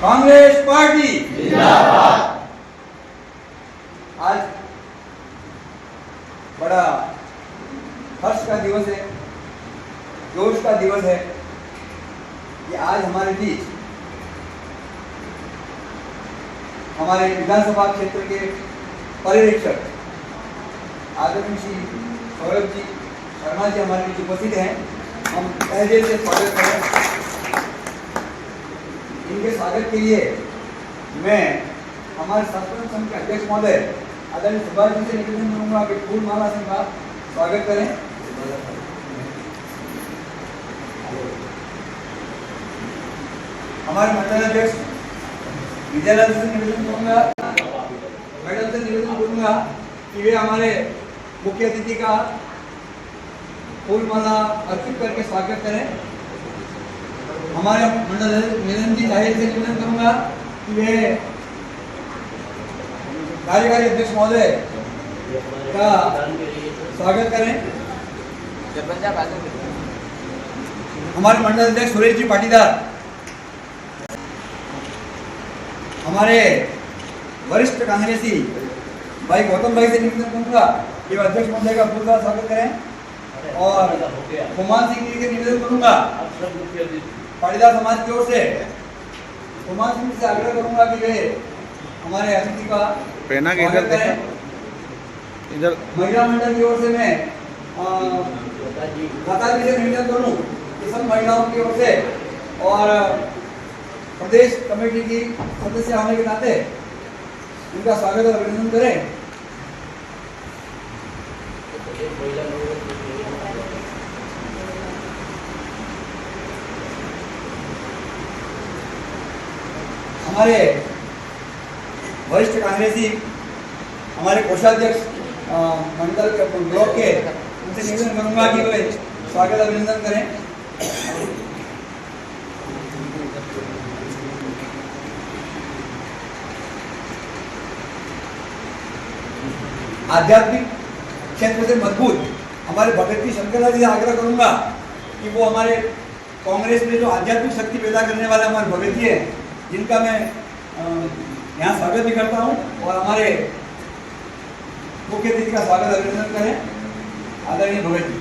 Congress party जिंदाबाद। आज बड़ा हर्ष का दिवस है, जोश का दिवस है कि आज हमारे बीच हमारे विधानसभा क्षेत्र के पर्यवेक्षक आदरणीय श्री सौरभ जी शर्मा जी हमारे बीच उपस्थित हैं। हम तहे दिल से स्वागत करें। इनके स्वागत के लिए मैं हमारे शासन संघ के अध्यक्ष महोदय आदरणीय सुभाष जी से निवेदन करूंगा कि फूल माला से का स्वागत करें। हमारे मंडल अध्यक्ष विजयलाल से निवेदन करूंगा, मैडम से निवेदन करूंगा कि वे हमारे मुख्य अतिथि का फूल माला अर्पित करके स्वागत करें। हमारे मंडल मिलन जी जाहिर से निवेदन करूंगा कि वे कार्यकारी अध्यक्ष महोदय का स्वागत करें। हमारे मंडल अध्यक्ष सुरेश जी पाटीदार, हमारे वरिष्ठ कांग्रेसी भाई गौतम भाई से निवेदन करूंगा कि वे अध्यक्ष महोदय का फूल का स्वागत करें। और कुमार सिंह जी से निवेदन करूंगा पाटीदार समाज की ओर से कुमार सिंह से आग्रह करूंगा कि वे हमारे अतिथि का स्वागत करें। इधर महिला मंडल की ओर से मैं लता जी से निवेदन करूं कि सब महिलाओं की ओर से और प्रदेश कमेटी की सदस्य होने के नाते उनका स्वागत और अभिनंदन करें। हमारे वरिष्ठ कांग्रेसी हमारे कोषाध्यक्ष मंडल के ब्लॉक के उनसे निवेदन करूंगा कि वे स्वागत अभिनंदन करें। आध्यात्मिक क्षेत्र से मजबूत हमारे भगत जी शंकरलाल जी से आग्रह करूंगा कि वो हमारे कांग्रेस में जो आध्यात्मिक शक्ति पैदा करने वाले हमारे भगत जी हैं, जिनका मैं यहाँ स्वागत भी करता हूँ, और हमारे मुख्य अतिथि का स्वागत अभिनंदन करें आदरणीय भगत जी।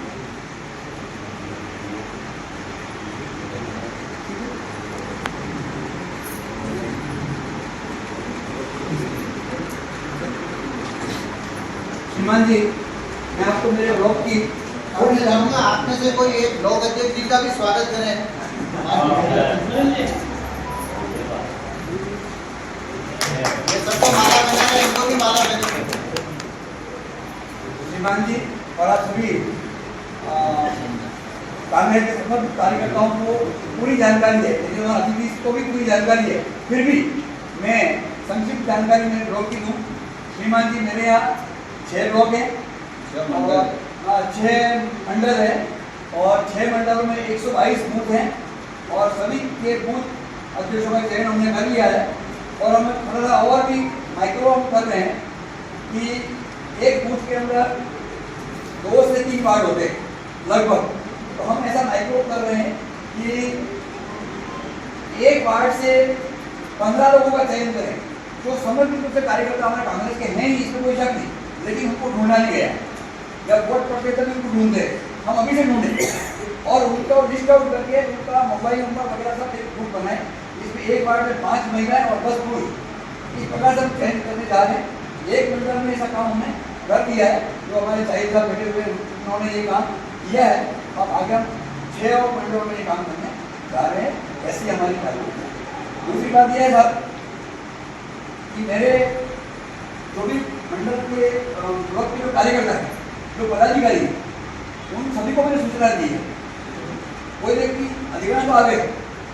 श्रीमान जी, मैं आपको मेरे ब्लॉक की और मैं चाहूंगा आप में से कोई एक ब्लॉक अध्यक्ष जी का भी स्वागत करें। ये सबको माला बनाना है, इनको भी माला बनानी है। श्रीमान जी और आप सभी कांग्रेस के समस्त कार्यकर्ताओं को पूरी जानकारी है, लेकिन अतिथि को भी पूरी जानकारी है, फिर भी मैं संक्षिप्त जानकारी मेरे ब्लॉक की दूँ। श्रीमान जी, मेरे यहाँ 6 ब्लॉक हैं और 6 मंडल है और 6 मंडलों में 122 बूथ हैं और सभी के बूथ अध्यक्षों का चयन हमने कर लिया है। और हम थोड़ा सा और भी माइक्रो कर रहे हैं कि एक बूथ के अंदर 2 से 3 वार्ड होते हैं लगभग, तो हम ऐसा माइक्रो कर रहे हैं कि एक वार्ड से 15 लोगों का चयन करें जो समर्पित रूप से कार्यकर्ता हमारे कांग्रेस के हैं ही, इसमें कोई शक नहीं, लेकिन उनको ढूंढा नहीं गया। जब वोट पड़ते तभी उनको ढूंढते, हम अभी से ढूंढे और उनका लिस्ट आउट करके उनका मोबाइल नंबर वगैरह सब एक ग्रुप बनाए, इसमें एक वार्ड में 5 महिलाएं और 10 पुरुष, इस प्रकार से हम चयन करने जा रहे हैं। एक मंडल में ऐसा काम हमने कर दिया है, जो हमारे शाहिद साहब बैठे हुए उन्होंने ये काम किया है। अब आगे हम 6 और मंडलों में ये काम करने जा रहे हैं, ऐसी हमारी कार्यक्रम है। दूसरी बात यह है साहब कि मेरे जो भी मंडल के ब्लॉक के जो कार्यकर्ता हैं, जो पदाधिकारी हैं, उन सभी को मैंने सूचना दी है। कोई व्यक्ति अधिकार तो आ गए,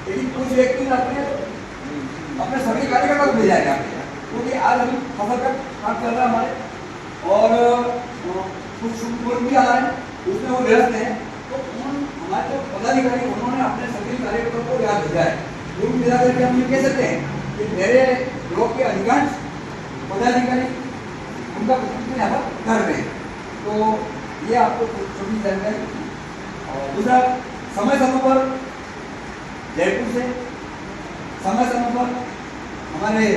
लेकिन कुछ व्यक्ति अपने सभी कार्यकर्ता को भेजा है, क्योंकि आज अभी फसल का काम चल रहा है हमारे, और कुछ शुभ भी आ रहे हैं, उसमें वो व्यस्त हैं। तो उन हमारे जो पदाधिकारी उन्होंने अपने सभी कार्यकर्ताओं को याद भेजा है। कुल मिला करके हम ये कह सकते हैं कि मेरे ब्लॉक के अधिकांश पदाधिकारी उनका प्रतिनिधित्व यहाँ पर कर रहे हैं। तो ये आपको छोटी जानकारी। और दूसरा, समय समय पर जयपुर से समय समय पर हमारे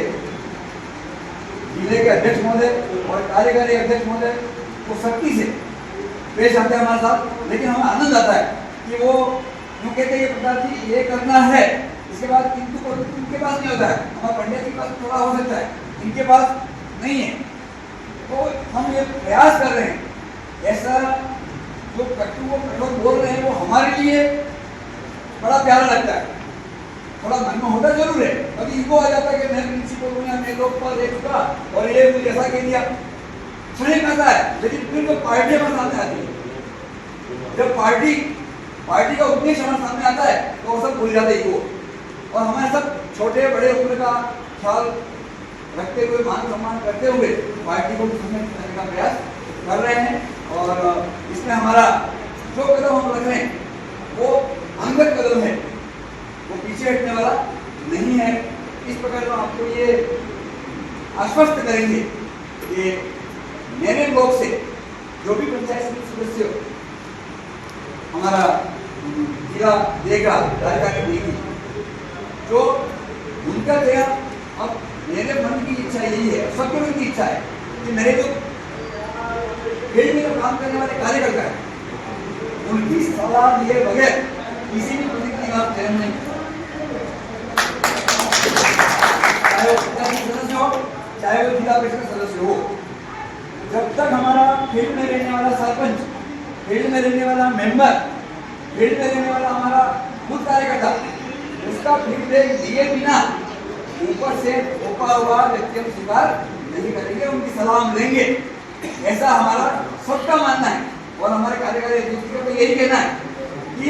जिले के अध्यक्ष महोदय और कार्यकारी अध्यक्ष महोदय वो सख्ती से पेश आते हैं हमारे साथ, लेकिन हमें आनंद आता है कि वो यूँ कहते हैं प्रधान जी ये करना है, इसके बाद किंतु इनके पास नहीं होता है। हमारे पंडित जी के पास थोड़ा हो सकता है, इनके पास नहीं है। तो हम ये प्रयास कर रहे हैं, ऐसा जो कठोर बोल रहे हैं वो हमारे लिए बड़ा प्यारा लगता है। थोड़ा मन में होता जरूर है, कभी इनको आ जाता है कि मैं प्रिंसिपल हूँ या मैं लोकपाल एक का और ये मुझे ऐसा कह दिया, क्षणिक आता है। लेकिन फिर जो पार्टी हमारे सामने आती है, जब पार्टी का उद्देश्य हमारे सामने आता है तो वो सब भूल जाते ही वो, और हमारे सब छोटे बड़े उम्र का ख्याल रखते हुए मान सम्मान करते हुए पार्टी को करने का प्रयास कर रहे हैं। और इसमें हमारा जो कदम हम रख रहे हैं वो अंगत कदम है, वो पीछे हटने वाला नहीं है। इस प्रकार हम आपको ये आश्वस्त करेंगे कि मेरे ब्लॉक से जो भी पंचायत समिति सदस्य हमारा जिला देगा कार्यकारी देगी, जो उनका देगा। अब मेरे मन की इच्छा यही है, सबके मन की इच्छा है कि मेरे जो फील्ड में जो काम करने वाले कार्यकर्ता है उनकी सलाह लिए बगैर किसी भी प्रतिनिधि का चयन नहीं, चाहे वो पंचायत सदस्य हो चाहे वो जिला परिषद सदस्य हो। जब तक हमारा फील्ड में रहने वाला सरपंच, फील्ड में रहने वाला मेंबर, फील्ड में रहने वाला हमारा खुद कार्यकर्ता उसका फीडबैक दिए बिना ऊपर से थोपा हुआ व्यक्ति हम स्वीकार नहीं करेंगे, उनकी सलाह हम लेंगे। ऐसा हमारा सबका मानना है और हमारे कार्यकारी अध्यक्ष का तो यही कहना है कि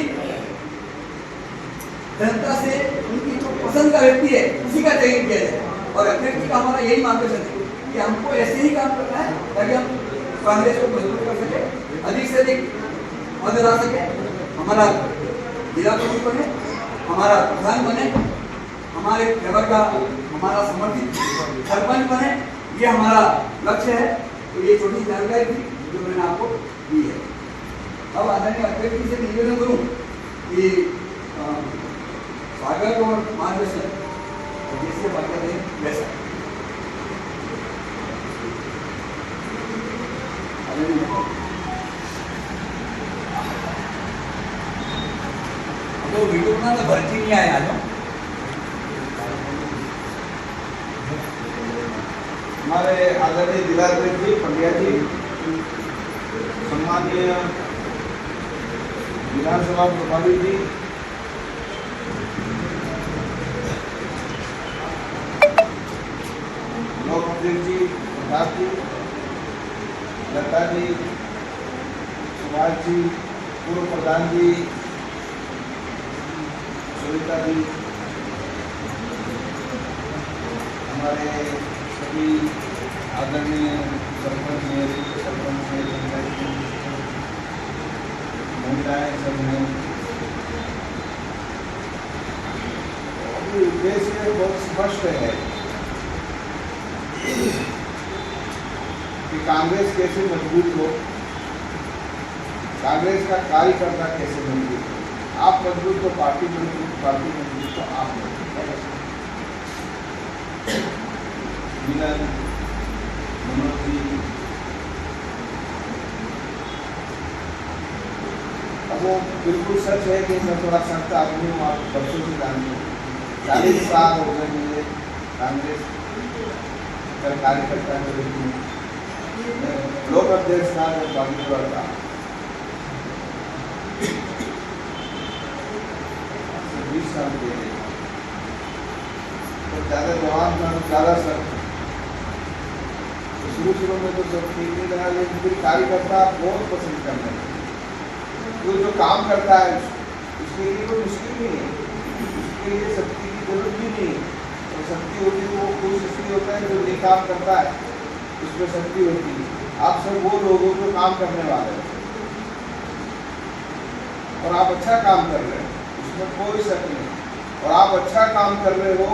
जनता से उनकी जो पसंद का व्यक्ति है उसी का चयन किया जाए। और अध्यक्ष का हमारा यही मार्गदर्शन है कि हमको ऐसे ही काम करना है ताकि हम कांग्रेस को मजबूत कर सके, अधिक से अधिक पद ला सके, हमारा जिला प्रमुख बने, हमारा प्रधान बने, हमारे नगर का हमारा समर्थित सरपंच बने, ये हमारा लक्ष्य है। तो ये छोटी जानकारी थी जो मैंने आपको दी है। अब आदरणीय अध्यक्ष जी से निवेदन करूं कि स्वागत और मार्गदर्शन जैसे बातें हैं वैसा। तो वीडियो ना तो भर्ती नहीं आया आज हमारे आदरणीय जिलाध्यक्ष जी पंड्या जी, सम्माननीय विधानसभा प्रभारी जी, ब्लॉक अध्यक्ष जी प्रताप जी, लता जी, सुभाष जी, पूर्व प्रधान जी सुनीता जी, हमारे सभी आदरणीय सरपंच महिलाएं सब हैं। अभी उद्देश्य बहुत स्पष्ट है कि कांग्रेस कैसे मजबूत हो, कांग्रेस का कार्यकर्ता कैसे मजबूत हो। आप मजबूत तो पार्टी मजबूत, पार्टी मजबूत तो आप मजबूत। मिलन, मनोज जी, अब वो बिल्कुल सच है कि मैं थोड़ा संत आदमी हूँ, आप बच्चों से जानते हैं। 40 साल हो गए मुझे कांग्रेस का कार्यकर्ता के रूप में। ब्लॉक अध्यक्ष था जब बागीपुरा था, 20 साल के लिए तो ज़्यादा जवान था, ज़्यादा सर शुरू में तो सब ठीक नहीं लगा, लेकिन फिर कार्यकर्ता बहुत पसंद करते हैं। तो जो काम करता है उसके लिए कोई मुश्किल नहीं है, उसके लिए शक्ति की जरूरत भी नहीं है। तो शक्ति होती है वो कुछ इसलिए होता है जो नहीं काम करता है उसमें शक्ति होती है। आप सब वो लोग हो जो काम करने वाले हैं और आप अच्छा काम कर रहे हैं, उसमें कोई शक नहीं। और आप अच्छा काम कर रहे हो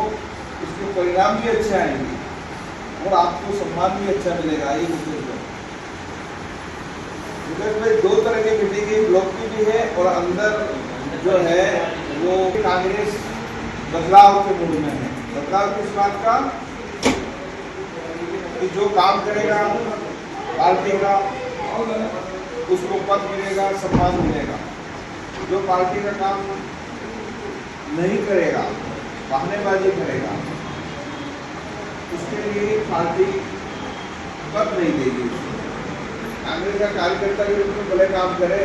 उसके परिणाम भी अच्छे आएंगे और आपको सम्मान भी अच्छा मिलेगा। ये मुझे भाई 2 तरह की मीटिंग है, ब्लॉक की भी है और अंदर जो है वो कांग्रेस बदलाव के मूड में है। बदलाव किस बात का? कि जो काम करेगा पार्टी का उसको पद मिलेगा, सम्मान मिलेगा। जो पार्टी का काम नहीं करेगा, बहानेबाजी करेगा, उसके लिए पार्टी पद नहीं देगी। कांग्रेस का कार्यकर्ता के रूप में भले काम करे,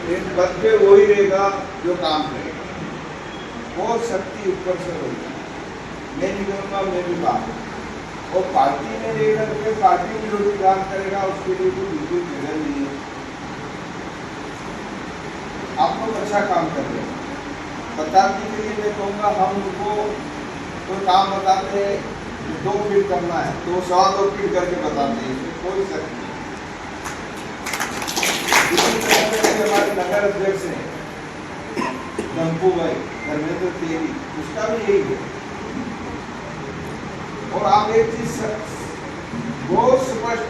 लेकिन पद पे वो ही रहेगा जो काम करेगा। बहुत शक्ति ऊपर से होगी। मैं नहीं करूँगा, मैं भी बात और पार्टी में रहेगा तो पार्टी विरोधी काम करेगा, उसके लिए तो बिल्कुल जगह नहीं है। आप लोग अच्छा काम कर रहे हैं। बताने के लिए मैं कहूँगा, हम उनको कोई काम बताते हैं 2 फीट करना है तो 2.25 फीट करके बताते हैं, इसमें कोई शक नहीं। इसी तरह से हमारे नगर अध्यक्ष हैं दम्पू भाई धर्मेंद्र तेली, उसका भी यही है। और आप एक चीज बहुत स्पष्ट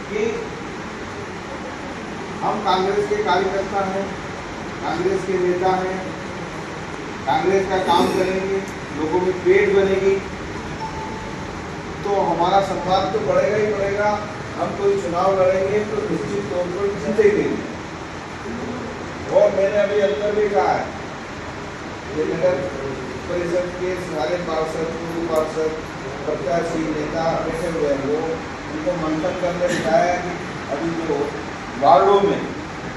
कि हम कांग्रेस के कार्यकर्ता हैं, कांग्रेस के नेता हैं, कांग्रेस का काम करेंगे, लोगों में पेट बनेगी तो हमारा सम्मान तो बढ़ेगा ही बढ़ेगा। हम कोई चुनाव लड़ेंगे तो निश्चित तौर पर जीतेंगे। और मैंने अभी अंदर भी कहा है कि नगर परिषद के सारे पार्षद, पूर्व पार्षद, प्रत्याशी, नेता बैठे हुए हैं, वो उनको मंथन करने दिखाया कि अभी जो वार्डों में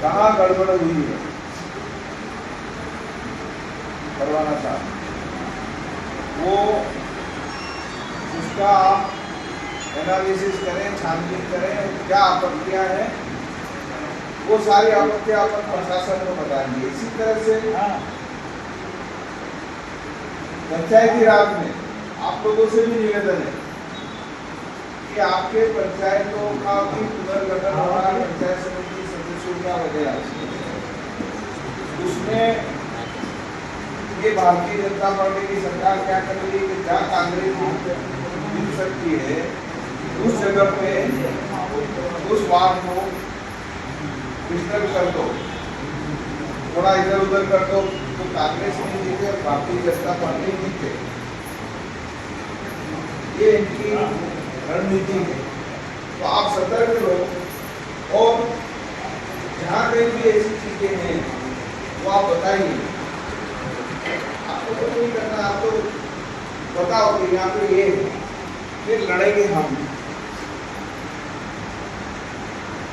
कहाँ गड़बड़ हुई है करवाना साहब, वो उसका एनालिसिस करें, छानबीन करें, क्या आपत्तियां हैं, वो सारी आपत्तियां अपन प्रशासन को बताएंगे। इसी तरह से पंचायती राज में आप लोगों से भी निवेदन है कि आपके पंचायतों का भी पुनर्गठन हो रहा है, पंचायत समिति सदस्यों का वगैरह, उसमें ये भारतीय जनता पार्टी की सरकार क्या कर रही है कि जहाँ कांग्रेस मिल सकती है उस जगह पे उस वार्ड को डिस्टर्ब कर दो, थोड़ा इधर उधर कर दो तो कांग्रेस नहीं जीते और भारतीय जनता पार्टी जीते। ये इनकी रणनीति है। तो आप सतर्क रहो और जहाँ कहीं भी ऐसी चीजें हैं वो आप बताइए। आपको कुछ नहीं करना, आपको बताओ कि यहाँ पे ये है, फिर लड़ेंगे हम।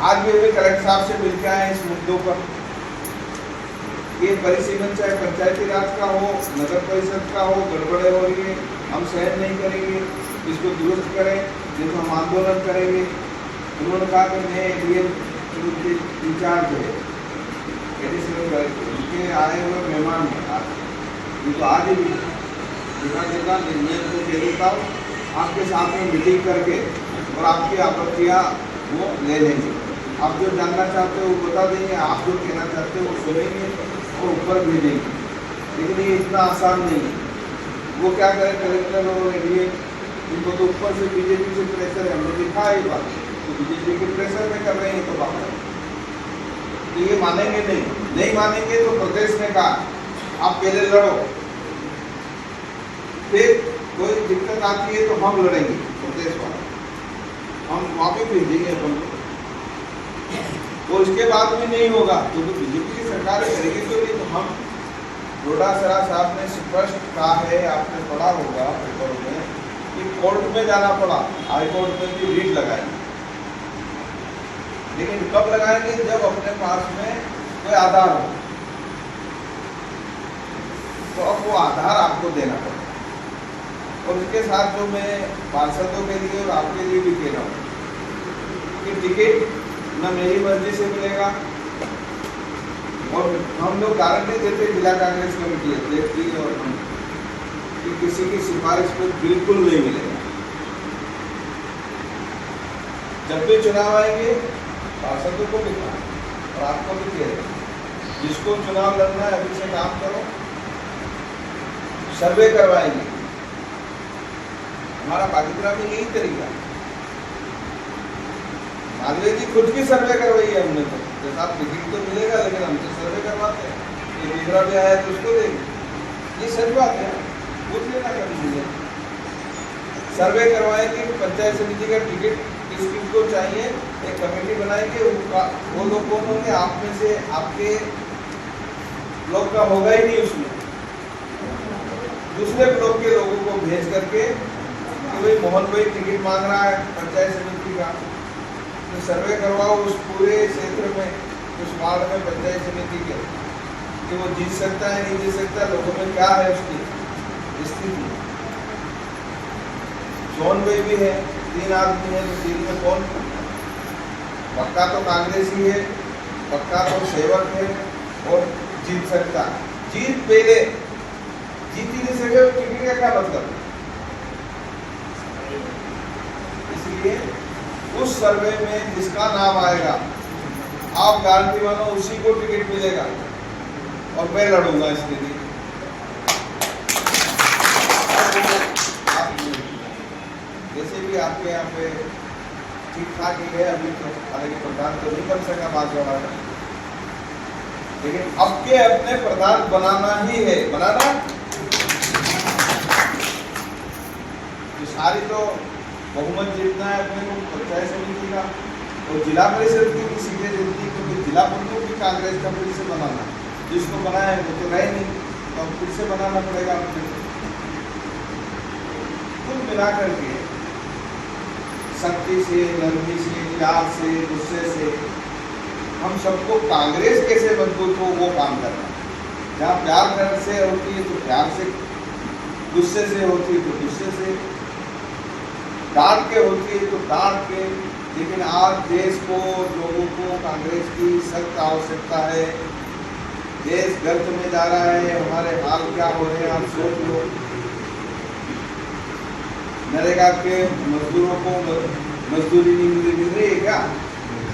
आज भी हमें कलेक्टर साहब से मिलकर आए इस मुद्दों पर। ये परिसीमन चाहे पंचायती राज का हो, नगर परिषद का हो, गड़बड़े हो रही है, हम सहन नहीं करेंगे, इसको दुरुस्त करें, नहीं तो हम आंदोलन करेंगे। उन्होंने कहा कि मैं एडीएम इंचार्ज है, एडिशनल कलेक्टर, उनके आए हुए मेहमान हैं, तो आज ही जिला निर्णय को दे देता हूँ, आपके साथ में मीटिंग करके और आपकी आपत्तियाँ वो ले लेंगे। आप जो जानना चाहते हो वो बता देंगे, आप जो कहना चाहते हो वो सुनेंगे और ऊपर भेजेंगे। लेकिन ये इतना आसान नहीं है। वो क्या करें कलेक्टर और एडीएम, इनको तो ऊपर से बीजेपी से प्रेशर है, हमने लिखा है ये बात, तो बीजेपी के प्रेशर में कर रहे हैं तो बात है। तो ये मानेंगे नहीं मानेंगे तो प्रदेश ने कहा आप पहले लड़ो, फिर कोई दिक्कत आती है तो हम लड़ेंगे प्रदेश वाले, हम वहाँ पे भेजेंगे अपन को। और इसके बाद भी नहीं होगा तो बीजेपी की सरकार करेगी तो नहीं। तो हम डोडासरा साहब ने स्पष्ट कहा है, आपने पढ़ा होगा पेपर में, कि कोर्ट में जाना पड़ा, हाई कोर्ट में भी रीट लगाएंगे। लेकिन कब लगाएंगे? जब अपने पास में कोई आधार हो, तो अब वो आधार आपको देना पड़ेगा। और इसके साथ जो मैं पार्षदों के लिए और आपके लिए भी कह रहा हूँ कि टिकट न मेरी मर्जी से मिलेगा, और हम लोग गारंटी देते जिला कांग्रेस कमेटी अध्यक्ष जी और हम कि किसी की सिफारिश पर बिल्कुल नहीं मिलेगा। जब भी चुनाव आएंगे पार्षदों को भी और आपको भी कह रहे, जिसको चुनाव लड़ना है अभी से काम करो, सर्वे करवाएंगे। हमारा पाकिस्तान में यही तरीका, मालवीय जी खुद की सर्वे करवाई है हमने, तो जैसा आप टिकट तो मिलेगा लेकिन हम तो सर्वे करवाते हैं। ये दूसरा भी आया तो उसको देंगे, ये सच बात है। पूछ लेना कभी भी। सर्वे करवाएंगे कि पंचायत समिति का टिकट किस किसको चाहिए, एक कमेटी बनाएंगे। वो लोग कौन होंगे? आप में से आपके ब्लॉक का होगा ही नहीं, उसमें दूसरे ब्लॉक के लोगों को भेज करके कि भाई मोहन भाई टिकट मांग रहा है पंचायत समिति का, तो सर्वे करवाओ उस पूरे क्षेत्र में, उस वार्ड में पंचायत समिति के, कि वो जीत सकता है नहीं जीत सकता, लोगों में क्या है उसकी स्थिति। सोन भाई भी है, 3 आदमी है, तो 3 में कौन पक्का? तो कांग्रेस ही है, पक्का तो सेवक है और जीत सकता। जीत पहले जीत ही नहीं सके तो टिकट का क्या मतलब? इसलिए उस सर्वे में जिसका नाम आएगा, आप गारंटी मानो उसी को टिकट मिलेगा और मैं लड़ूंगा इसके लिए। जैसे भी आपके यहाँ पे ठीक ठाक ही है अभी, तो हालांकि प्रधान तो नहीं बन सका बात जवाब, लेकिन अब के अपने प्रधान बनाना ही है, बनाना। तो सारी तो बहुमत जीतना है अपने को पंचायत समिति का, और जिला परिषद की भी सीटें जीतनी, क्योंकि जिला प्रमुख भी कांग्रेस का फिर से बनाना, जिसको बनाया है वो तो रहे नहीं, तो अब फिर से बनाना पड़ेगा अपने। कुल मिलाकर के शक्ति से, नरमी से, प्यार से, गुस्से से हम सबको कांग्रेस कैसे मजबूत हो वो काम करना। जहाँ प्यार से होती है तो प्यार से, गुस्से से होती है तो गुस्से से, डांट के होती है तो डांट के। लेकिन आज देश को, लोगों को कांग्रेस की सख्त आवश्यकता है। देश गर्त में जा रहा है, हमारे हाल क्या हो रहे हैं आप सोच लो। नरेगा के मजदूरों को मजदूरी नहीं मिल रही है क्या?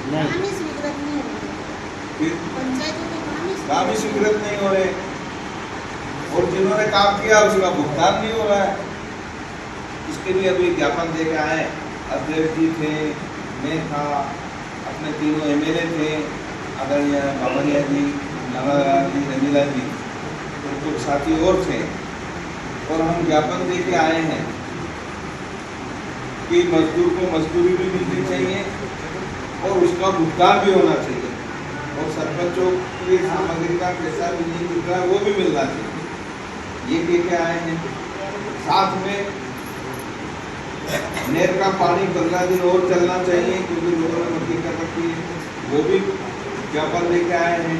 नहीं स्वीकृत नहीं हो रही, फिर पंचायतों में काम ही स्वीकृत नहीं हो रहे, और जिन्होंने काम किया उसका भुगतान नहीं हो रहा है। इसके लिए अभी ज्ञापन दे के आए। अध्यक्ष जी थे, मैं था, अपने तीनों एमएलए थे, आदरणीय बाबरिया जी, नारायण जी, रमीला जी, तो कुछ साथी और थे, और हम ज्ञापन दे के आए हैं कि मजदूर को मजदूरी भी मिलनी चाहिए और उसका भुगतान भी होना चाहिए, और सरपंचों की सामग्री का पैसा भी नहीं मिल रहा है वो भी मिलना चाहिए, ये कह के आए हैं। साथ में नहर का पानी 15 दिन और चलना चाहिए, क्योंकि लोगों ने मक्की कर रखी है, वो भी ज्ञापन लेके आए हैं।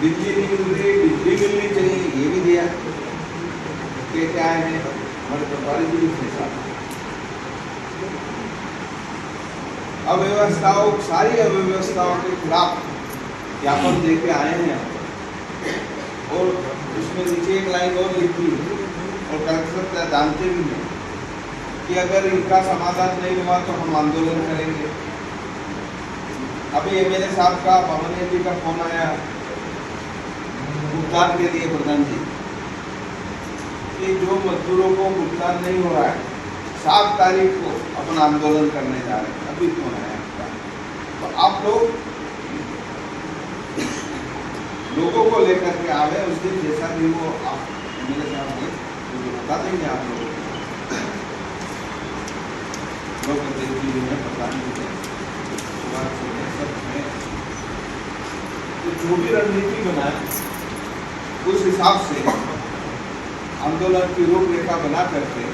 बिजली नहीं मिल रही, बिजली मिलनी चाहिए, ये भी दिया कह के आए हैं हमारे पटवारी जी भी साथ। अव्यवस्थाओं, सारी अव्यवस्थाओं के खिलाफ ज्ञापन दे के आए हैं, और उसमें नीचे एक लाइन और लिखी है, और कलेक्टर जानते भी हैं कि अगर इनका समाधान नहीं हुआ तो हम आंदोलन करेंगे। अभी एमएलए साहब का, बामनिया जी का फोन आया भुगतान के लिए प्रधान जी, कि जो मजदूरों को भुगतान नहीं हो रहा है 7 तारीख को अपन आंदोलन करने जा रहे हैं। अभी फोन आया आपका, तो आप लोगों को लेकर के आवे उस दिन, जैसा भी वो आप एमएलए साहब ने तो बता देंगे आप लोगों को। लोग जी हैं, प्रधान जी हैं, सब हैं, तो जो भी रणनीति बनाए उस हिसाब से आंदोलन की रूपरेखा बना करके,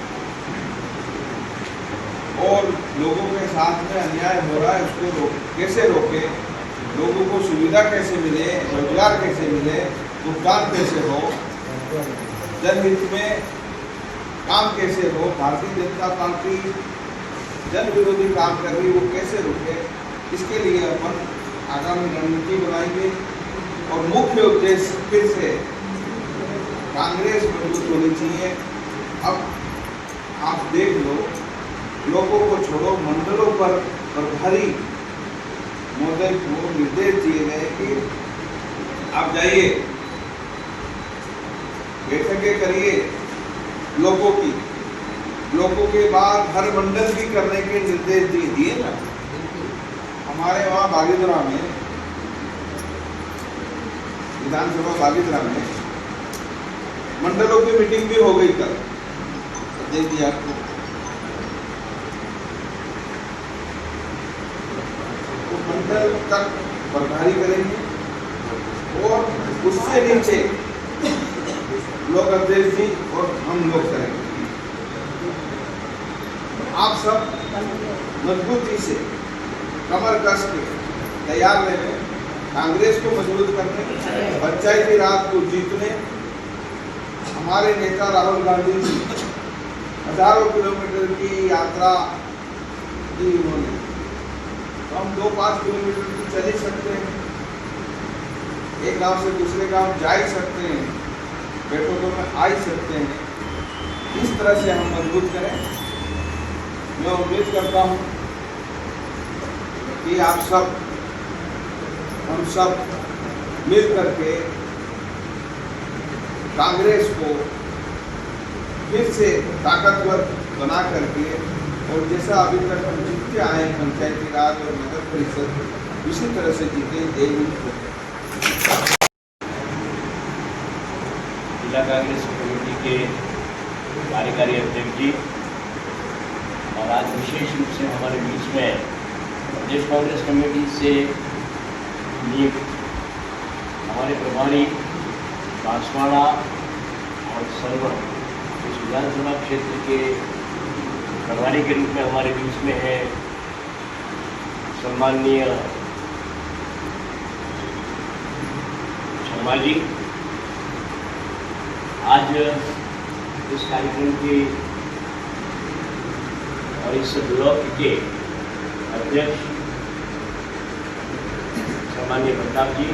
और लोगों के साथ में अन्याय हो रहा है उसको कैसे रोके, लोगों को सुविधा कैसे मिले, रोजगार कैसे मिले, भुगतान कैसे हो, जनहित में काम कैसे हो, भारतीय जनता पार्टी जन विरोधी काम कर रही है वो कैसे रुके, इसके लिए अपन आगामी रणनीति बनाएंगे। और मुख्य उद्देश्य फिर से कांग्रेस मजबूत होनी चाहिए। अब आप देख लो, लोगों को छोड़ो, मंडलों पर प्रभारी महोदय को निर्देश दिए गए कि आप जाइए, बैठकें करिए लोगों की, लोगों के बाद हर मंडल भी करने के निर्देश दिए ना। हमारे वहाँ बागीदरा में, विधानसभा बागीदरा में मंडलों की मीटिंग भी हो गई कल, दे दिया आपको। तो मंडल तक प्रभारी करेंगे और उससे नीचे ब्लॉक अध्यक्ष जी और हम लोग करेंगे। आप सब मजबूती से कमर कस के तैयार रहे, कांग्रेस को मजबूत करने, पंचायती राज को जीतने। हमारे नेता राहुल गांधी जी हजारों किलोमीटर की यात्रा की उन्होंने, तो हम 2-5 किलोमीटर तो चल ही सकते हैं, एक गांव से दूसरे गांव जा ही सकते हैं, बैठकों में आ ही सकते हैं। इस तरह से हम मजबूत करें। मैं उम्मीद करता हूं कि आप सब, हम सब मिल करके कांग्रेस को फिर से ताकतवर बना करके, और जैसा अभी तक हम जीतते आए पंचायती राज और नगर परिषद, इसी तरह से जीते। जय हिंद। जिला कांग्रेस कमेटी के कार्यकारी अध्यक्ष जी, और आज विशेष रूप से हमारे बीच में प्रदेश कांग्रेस कमेटी से नियुक्त हमारे प्रभारी बांसवाड़ा और सरवण इस विधानसभा क्षेत्र के प्रभारी के रूप में हमारे बीच में है सम्माननीय शर्मा जी। आज इस कार्यक्रम के और इस ब्लॉक के अध्यक्ष सम्माननीय प्रताप जी,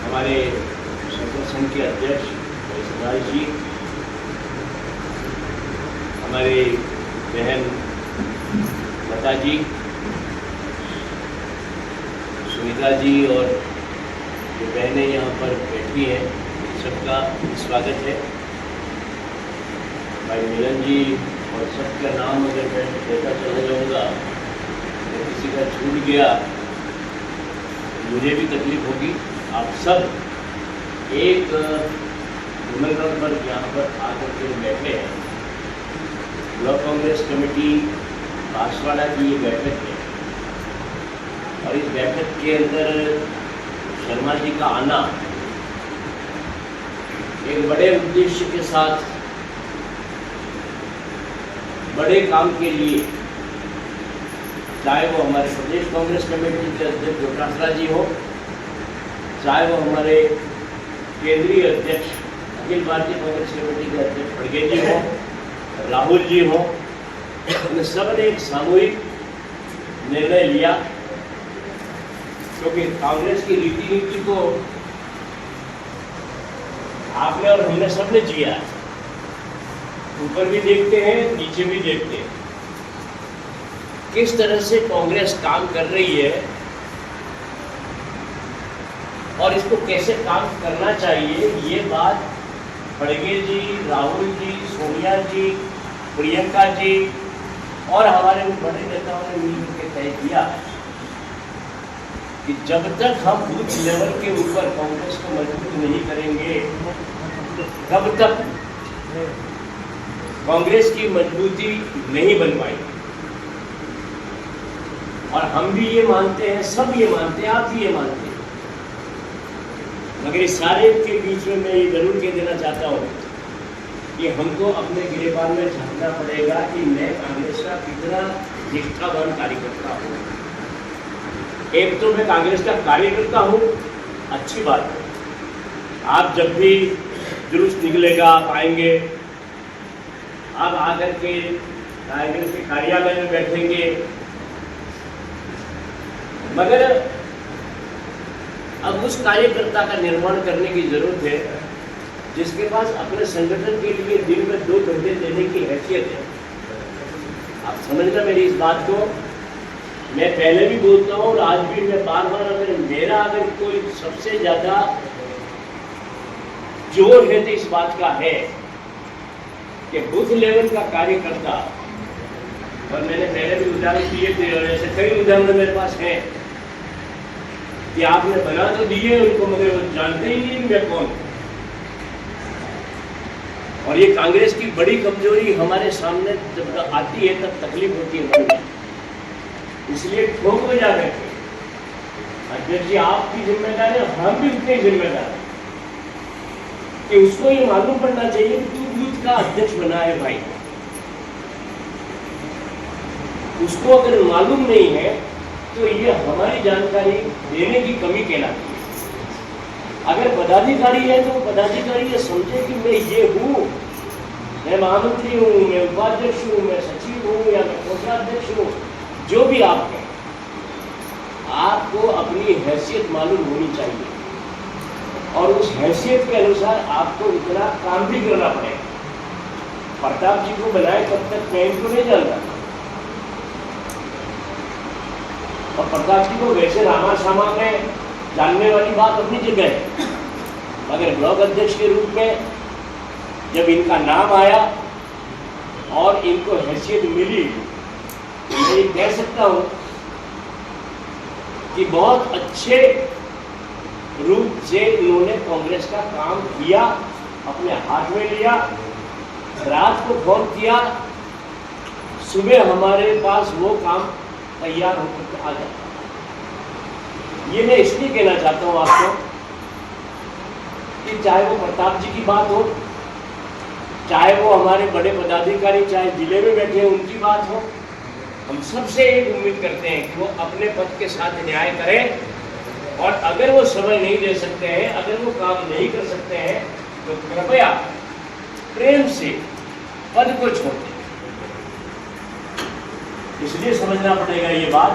हमारे संगठन संघ के अध्यक्ष सुधार जी, हमारे बहन लता जी, सुनीता जी, और जो बहनें यहाँ पर बैठी हैं, सबका स्वागत है। भाई मिलन जी और सबका नाम अगर मैं लेता चला जाऊँगा तो किसी का छूट गया मुझे भी तकलीफ होगी। आप सब एक निमंत्रण पर यहाँ पर आकर के बैठे हैं। ब्लॉक कांग्रेस कमेटी बांसवाड़ा की ये बैठक है, और इस बैठक के अंदर शर्मा जी का आना एक बड़े उद्देश्य के साथ, बड़े काम के लिए, चाहे वो हमारे प्रदेश कांग्रेस कमेटी के अध्यक्ष जोटासरा जी हो, चाहे वो हमारे केंद्रीय अध्यक्ष अखिल भारतीय कांग्रेस कमेटी के अध्यक्ष खड़गे जी हो, राहुल जी हो, उन सब ने एक सामूहिक निर्णय लिया, क्योंकि कांग्रेस की रीति नीति को आपने और हमने सबने जिया है। ऊपर भी देखते हैं, नीचे भी देखते हैं किस तरह से कांग्रेस काम कर रही है और इसको कैसे काम करना चाहिए। ये बात खड़गे जी, राहुल जी, सोनिया जी, प्रियंका जी और हमारे बड़े नेताओं ने मिलकर के तय किया कि जब तक हम बूथ लेवल के ऊपर कांग्रेस को मजबूत नहीं करेंगे, तब तक कांग्रेस की मजबूती नहीं बन पाएगी। और हम भी ये मानते हैं, सब ये मानते हैं, आप भी ये मानते हैं। मगर इस सारे के बीच में मैं ये जरूर कह देना चाहता हूँ कि हमको अपने गिरेबान में झांकना पड़ेगा कि मैं कांग्रेस का कितना निष्ठावान कार्यकर्ता हूँ। एक तो मैं कांग्रेस का कार्यकर्ता हूँ, अच्छी बात है। आप जब भी जुलूस निकलेगा, आप आएंगे, आप आकर के कांग्रेस के कार्यालय में बैठेंगे, मगर अब उस कार्यकर्ता का निर्माण करने की जरूरत है जिसके पास अपने संगठन के लिए दिन में 2 घंटे देने की हैसियत है। आप समझना मेरी इस बात को। मैं पहले भी बोलता हूँ और आज भी मैं बार बार, अगर कोई सबसे ज्यादा जोर है तो इस बात का है कि बूथ लेवल का कार्यकर्ता, और मैंने पहले भी उदाहरण दिए थे और ऐसे कई उदाहरण मेरे पास हैं कि आपने बना तो दिए उनको, मगर वो जानते ही नहीं मैं कौन। और ये कांग्रेस की बड़ी कमजोरी हमारे सामने जब आती है तब तकलीफ होती है मन में। इसलिए ठोक बजा करके अध्यक्ष जी आपकी जिम्मेदारी है, हम भी उतने जिम्मेदार हैं कि उसको ये मालूम पड़ना चाहिए कि तू बूथ का अध्यक्ष बना है भाई। उसको अगर मालूम नहीं है तो ये हमारी जानकारी देने की कमी कहलाती है। अगर पदाधिकारी है तो पदाधिकारी ये समझे कि मैं ये हूँ, मैं महामंत्री हूँ, मैं उपाध्यक्ष हूँ, मैं सचिव हूँ या मैं कोषाध्यक्ष हूँ, जो भी आप हैं, आपको अपनी हैसियत मालूम होनी चाहिए और उस हैसियत के अनुसार आपको इतना काम भी करना पड़ेगा। प्रताप जी को बनाए तब तक मैं इनको नहीं जानता और प्रताप जी को वैसे रामा श्यामा में जानने वाली बात अपनी जगह है, मगर ब्लॉक अध्यक्ष के रूप में जब इनका नाम आया और इनको हैसियत मिली तो मैं ये कह सकता हूँ कि बहुत अच्छे रूप से इन्होंने कांग्रेस का काम किया, अपने हाथ में लिया, रात को फोन किया, सुबह हमारे पास वो काम तैयार होकर आ जाता। ये मैं इसलिए कहना चाहता हूँ आपको कि चाहे वो प्रताप जी की बात हो, चाहे वो हमारे बड़े पदाधिकारी चाहे जिले में बैठे हैं उनकी बात हो, हम सबसे एक उम्मीद करते हैं कि वो अपने पद के साथ न्याय करें और अगर वो समय नहीं दे सकते हैं, अगर वो काम नहीं कर सकते हैं तो कृपया प्रेम से पद को छोड़ दें। इसलिए समझना पड़ेगा ये बात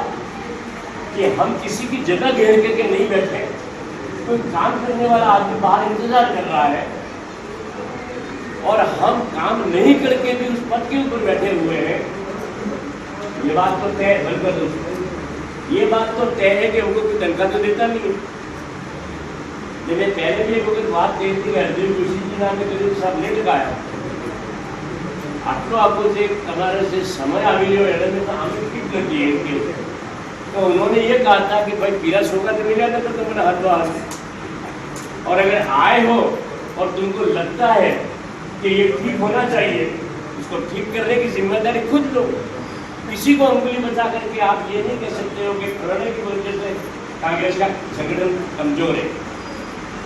कि हम किसी की जगह घेर करके नहीं बैठे, कोई काम करने वाला आदमी बाहर इंतजार कर रहा है और हम काम नहीं करके भी उस पद के ऊपर बैठे हुए हैं। ये बात तो तय है, बल्कि दोस्तों ये बात तो तय है कि उनको कोई तनख्वाह तो देता नहीं। मैंने पहले भी एक बात कही थी, अर्जुन जोशी जी नाम के साहब ने लगाया आटलो आपको जे તમારે જે સમય આવી રહ્યો એને તો આમ ઠીક નથી એમ કે तो उन्होंने ये कहा था कि भाई पीरा सोगा तो मिला था तो तुमने हर बार और अगर आए हो और तुमको लगता है कि ये ठीक होना चाहिए, उसको ठीक करने की जिम्मेदारी खुद लो। किसी को उंगली बचा करके आप ये नहीं कह सकते हो कि फलाने की वजह से कांग्रेस का संगठन कमजोर है।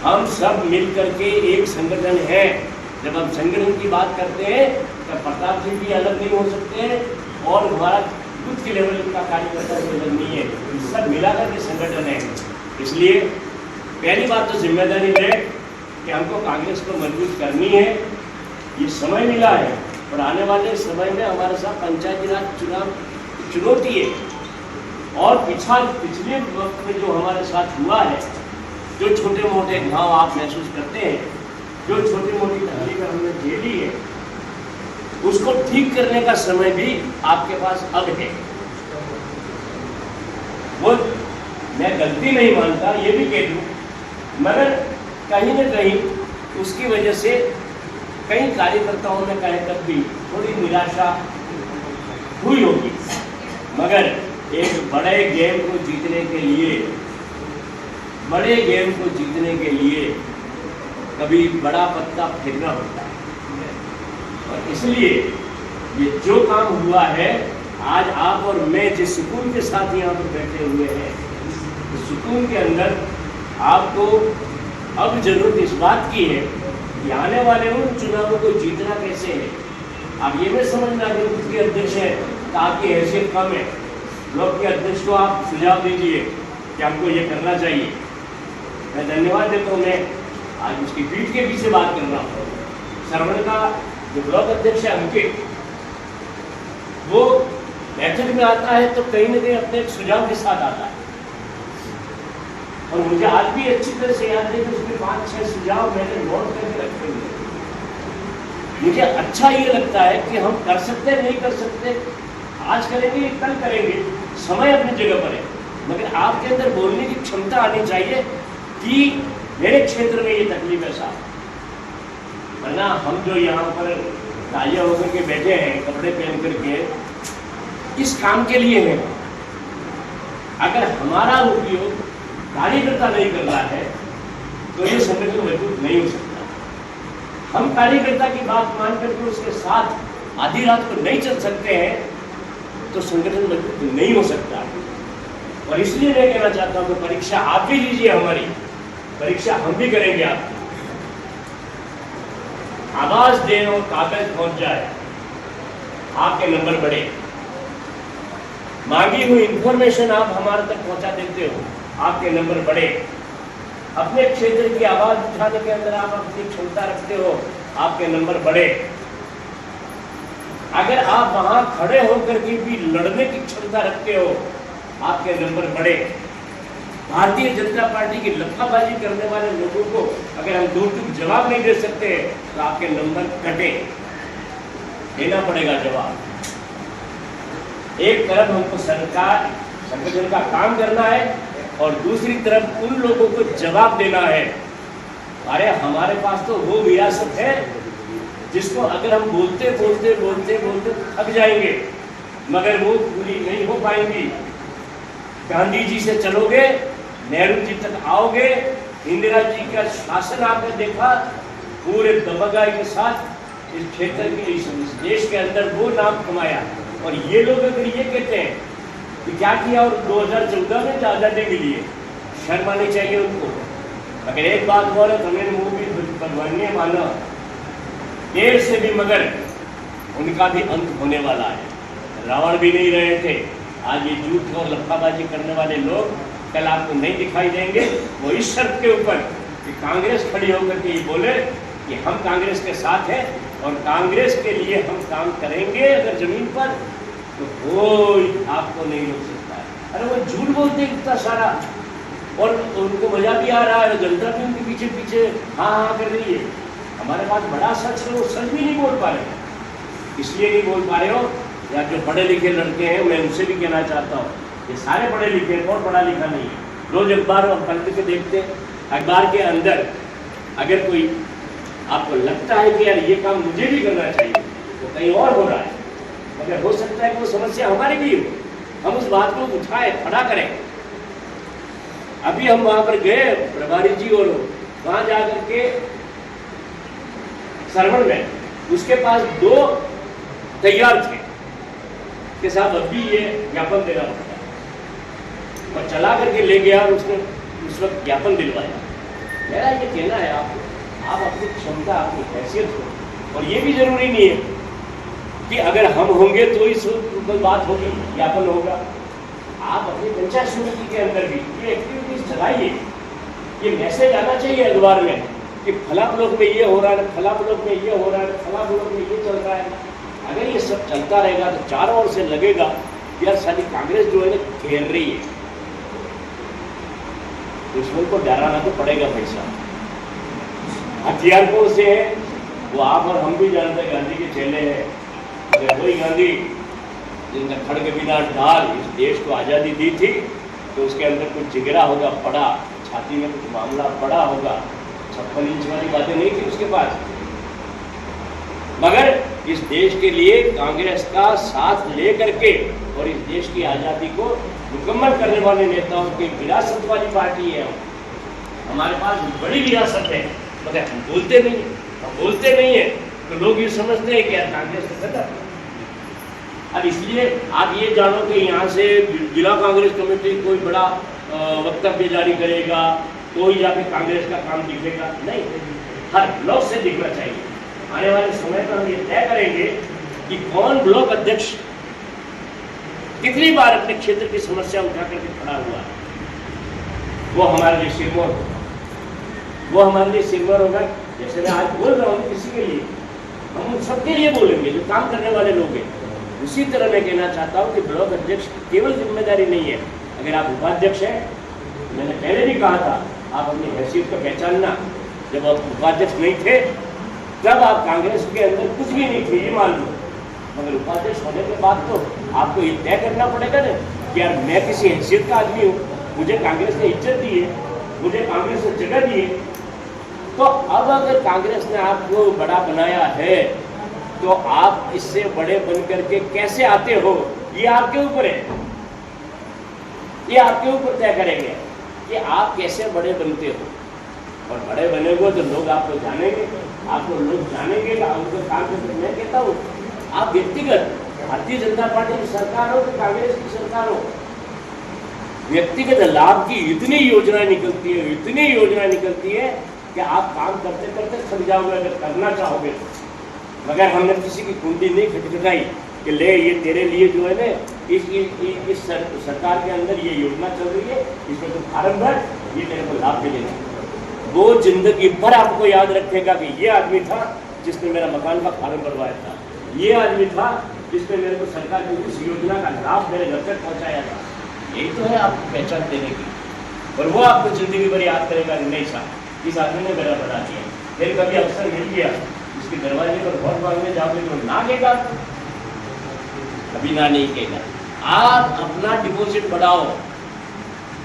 हम सब मिल करके एक संगठन है। जब हम संगठन की बात करते हैं तो प्रताप जी भी अलग नहीं हो सकते हैं और हमारा बूथ के लेवल का कार्यकर्ता भी अलग नहीं है, सब मिलाकर के संगठन है। इसलिए पहली बात तो जिम्मेदारी है कि हमको कांग्रेस को मजबूत करनी है। ये समय मिला है और आने वाले समय में हमारे साथ पंचायती राज चुनाव चुनौती है और पिछले वक्त में जो हमारे साथ हुआ है, जो छोटे मोटे घाव आप महसूस करते हैं, जो छोटी मोटी तकलीफें हमने झेली है, उसको ठीक करने का समय भी आपके पास अब है। वो मैं गलती नहीं मानता, ये भी कह दूं, मगर कहीं न कहीं उसकी वजह से कई कार्यकर्ताओं में कहीं तक भी थोड़ी निराशा हुई होगी। मगर एक बड़े गेम को जीतने के लिए कभी बड़ा पत्ता फेंकना होता है और इसलिए ये जो काम हुआ है, आज आप और मैं जिस सुकून के साथ यहाँ पर बैठे हुए हैं, उस सुकून के अंदर आपको अब जरूरत इस बात की है कि आने वाले उन चुनावों को जीतना कैसे है। आप ये में समझना कि बूथ के अध्यक्ष है तो आपकी हैसियत कम है, ब्लॉक के अध्यक्ष को आप सुझाव दीजिए कि हमको ये करना चाहिए। मैं धन्यवाद देता हूँ, मैं आज उसकी पीठ के पीछे बात कर रहा हूँ। सरवण का जो ब्लॉक अध्यक्ष है अंकित, वो बैठक में आता है तो कहीं न कहीं अपने सुझाव के साथ आता है और मुझे आज भी अच्छी तरह से याद है कि उसके 5-6 सुझाव मैंने नोट करके रखे हुए। मुझे अच्छा ये लगता है कि हम कर सकते नहीं कर सकते, आज करेंगे कल करेंगे, समय अपनी जगह पर है, मगर आपके अंदर बोलने की क्षमता आनी चाहिए कि मेरे क्षेत्र में ये तकलीफ है साहब। वरना हम जो यहाँ पर ताजा होकर के बैठे हैं, कपड़े पहन करके, किस काम के लिए है? अगर हमारा उपयोग कार्यकर्ता नहीं कर रहा है तो ये संगठन मजबूत नहीं हो सकता। हम कार्यकर्ता की बात मान करके उसके साथ आधी रात को नहीं चल सकते हैं तो संगठन मजबूत नहीं हो सकता। और इसलिए मैं कहना चाहता हूं कि परीक्षा आप भी लीजिए, हमारी परीक्षा हम भी करेंगे आपकी। आवाज दें और कागज पहुंच जाए, आपके नंबर बढ़े। मांगी हुई इंफॉर्मेशन आप हमारे तक पहुंचा देते हो, आपके नंबर बढ़े। अपने क्षेत्र की आवाज उठाने के अंदर आप अपनी क्षमता रखते हो, आपके नंबर बढ़े। अगर आप वहां खड़े होकर के भी लड़ने की क्षमता रखते हो, आपके नंबर बढ़े। भारतीय जनता पार्टी की लफाबाजी करने वाले लोगों को अगर हम दो टूक जवाब नहीं दे सकते तो आपके नंबर कटे, देना पड़ेगा जवाब। एक तरफ हमको सरकार संगठन का काम करना है और दूसरी तरफ उन लोगों को जवाब देना है। अरे हमारे पास तो वो विरासत है जिसको अगर हम बोलते बोलते बोलते बोलते थक जाएंगे, मगर वो पूरी नहीं हो पाएंगी। गांधी जी से चलोगे, नेहरू जी तक आओगे, इंदिरा जी का शासन आपने देखा, पूरे दबंगाई के साथ इस क्षेत्र के इस देश के अंदर वो नाम कमाया। और ये लोग अगर ये कहते हैं कि क्या किया और 2014 में आजादी मिली है, शर्म आनी चाहिए उनको। अगर एक बात बोले तो हमें मुंह भी बनवाने माना, देर से भी मगर उनका भी अंत होने वाला है। रावण भी नहीं रहे थे, आज ये झूठ और लफाबाजी करने वाले लोग कल आपको नहीं दिखाई देंगे। वो इस शर्त के ऊपर कि कांग्रेस खड़ी होकर के ये बोले कि हम कांग्रेस के साथ हैं और कांग्रेस के लिए हम काम करेंगे अगर जमीन पर, तो कोई आपको नहीं रोक सकता है। अरे वो झूठ बोलते इतना सारा और उनको मजा भी आ रहा है, जनता भी उनके पीछे पीछे हाँ हाँ कर रही है। हमारे पास बड़ा सच है, वो सच भी नहीं बोल पा रहे। इसलिए नहीं बोल पा रहे हो या जो पढ़े लिखे लड़के हैं, मैं उनसे भी कहना चाहता हूँ, ये सारे पढ़े लिखे, कौन पढ़ा लिखा नहीं है। रोज अखबार और पलट के देखते, अखबार के अंदर अगर कोई आपको लगता है कि यार ये काम मुझे भी करना चाहिए तो कहीं और हो रहा है, मगर हो सकता है कि वो समस्या हमारी भी हो। हम उस बात को उठाए, खड़ा करें। अभी हम वहां पर गए प्रभारी जी और वहां जाकर के सरवण में, उसके पास 2 तैयार थे के साथ अभी ये ज्ञापन देना पड़ता और चला करके ले गया और उसने उस वक्त ज्ञापन दिलवाया। मेरा ये कहना है आप अपनी क्षमता, अपनी हैसियत हो। और ये भी जरूरी नहीं है कि अगर हम होंगे तो इस कोई बात होगी, ज्ञापन होगा। आप अपनी पंचायत समिति के अंदर भी ये एक्टिविटीज चलाइए। ये मैसेज आना चाहिए अखबार में कि फला ब्लॉक में ये हो रहा है, फला ब्लॉक में ये हो रहा है, फला ब्लॉक में ये चल रहा है। अगर ये सब चलता रहेगा तो चारों ओर से लगेगा कि यार सारी कांग्रेस जो है ना घेर रही है। दुश्मन को डराना तो पड़ेगा भाई साहब। हथियार कौन से है वो आप और हम भी जानते हैं, गांधी के चेले हैं। अगर वही गांधी जिनका खड़ग बिना ढाल इस देश को आज़ादी दी थी तो उसके अंदर कुछ जिगरा होगा पड़ा, छाती में कुछ मामला पड़ा होगा। 56 इंच वाली बातें नहीं थी उसके पास, मगर इस देश के लिए कांग्रेस का साथ लेकर के और इस देश की आज़ादी को मुकम्मल करने वाले नेताओं की विरासत वाली पार्टी है। हमारे पास बड़ी विरासत है, मगर हम बोलते नहीं है तो लोग ये समझते हैं कि यार कांग्रेस तो खत्म। अब इसलिए आप ये जानो कि यहाँ से जिला कांग्रेस कमेटी कोई बड़ा वक्तव्य जारी करेगा, कोई जाके कांग्रेस का काम दिखेगा, नहीं, हर ब्लॉक से दिखना चाहिए। आने वाले समय पर हम ये तय करेंगे कि कौन ब्लॉक अध्यक्ष कितनी बार अपने क्षेत्र की समस्या उठा करके खड़ा हुआ है, वो हमारे लिए सिरमौर होगा। जैसे मैं आज बोल रहा हूँ किसी के लिए, हम सबके लिए बोलेंगे जो काम करने वाले लोग हैं। उसी तरह मैं कहना चाहता हूँ कि ब्लॉक अध्यक्ष केवल जिम्मेदारी नहीं है। अगर आप उपाध्यक्ष हैं, मैंने पहले भी कहा था, आप अपनी हैसियत को पहचानना। जब आप उपाध्यक्ष नहीं थे तब आप कांग्रेस के अंदर कुछ भी नहीं थे, ये मान लो, मगर उपाध्यक्ष होने के बाद तो आपको ये तय करना पड़ेगा ना कि यार मैं किसी हैसियत का आदमी हूँ, मुझे कांग्रेस ने इज्जत दी है, मुझे कांग्रेस ने जगह दी है। तो अब अगर कांग्रेस ने आपको बड़ा बनाया है तो आप इससे बड़े बन करके कैसे आते हो, ये आपके ऊपर है। ये आपके ऊपर तय करेंगे कि आप कैसे बड़े बनते हो। और बड़े बनेगो तो लोग आपको जानेंगे। आपको लोग जानेंगे कि उनको काम करते। मैं कहता हूँ आप व्यक्तिगत भारतीय जनता पार्टी की सरकार हो कि कांग्रेस की सरकार हो, व्यक्तिगत लाभ की इतनी योजनाएं निकलती है, इतनी योजनाएं निकलती है कि आप काम करते करते थक जाओगे अगर करना चाहोगे तो। मगर हमने किसी की कुंडी नहीं खटखटाई कि ले ये तेरे लिए जो है ना इस सरकार के अंदर ये योजना चल रही है, इसमें तुम फार्म भर, ये तेरे को लाभ मिलेगा। वो जिंदगी भर आपको याद रखेगा कि ये आदमी था जिसने मेरा मकान का फार्म भरवाया था, ये आदमी था जिसने मेरे को सरकार की उस योजना का लाभ मेरे घर तक पहुँचाया था। यही तो है आपको पहचान देने की। और वो आपको जिंदगी भर याद करेगा कि नहीं साहब इस आदमी ने मेरा बना दिया। फिर कभी अवसर मिल गया इसके दरवाजे पर वोट मांगने जाओगे तो ना देगा, कभी ना नहीं कहेगा। आप अपना डिपॉजिट बढ़ाओ,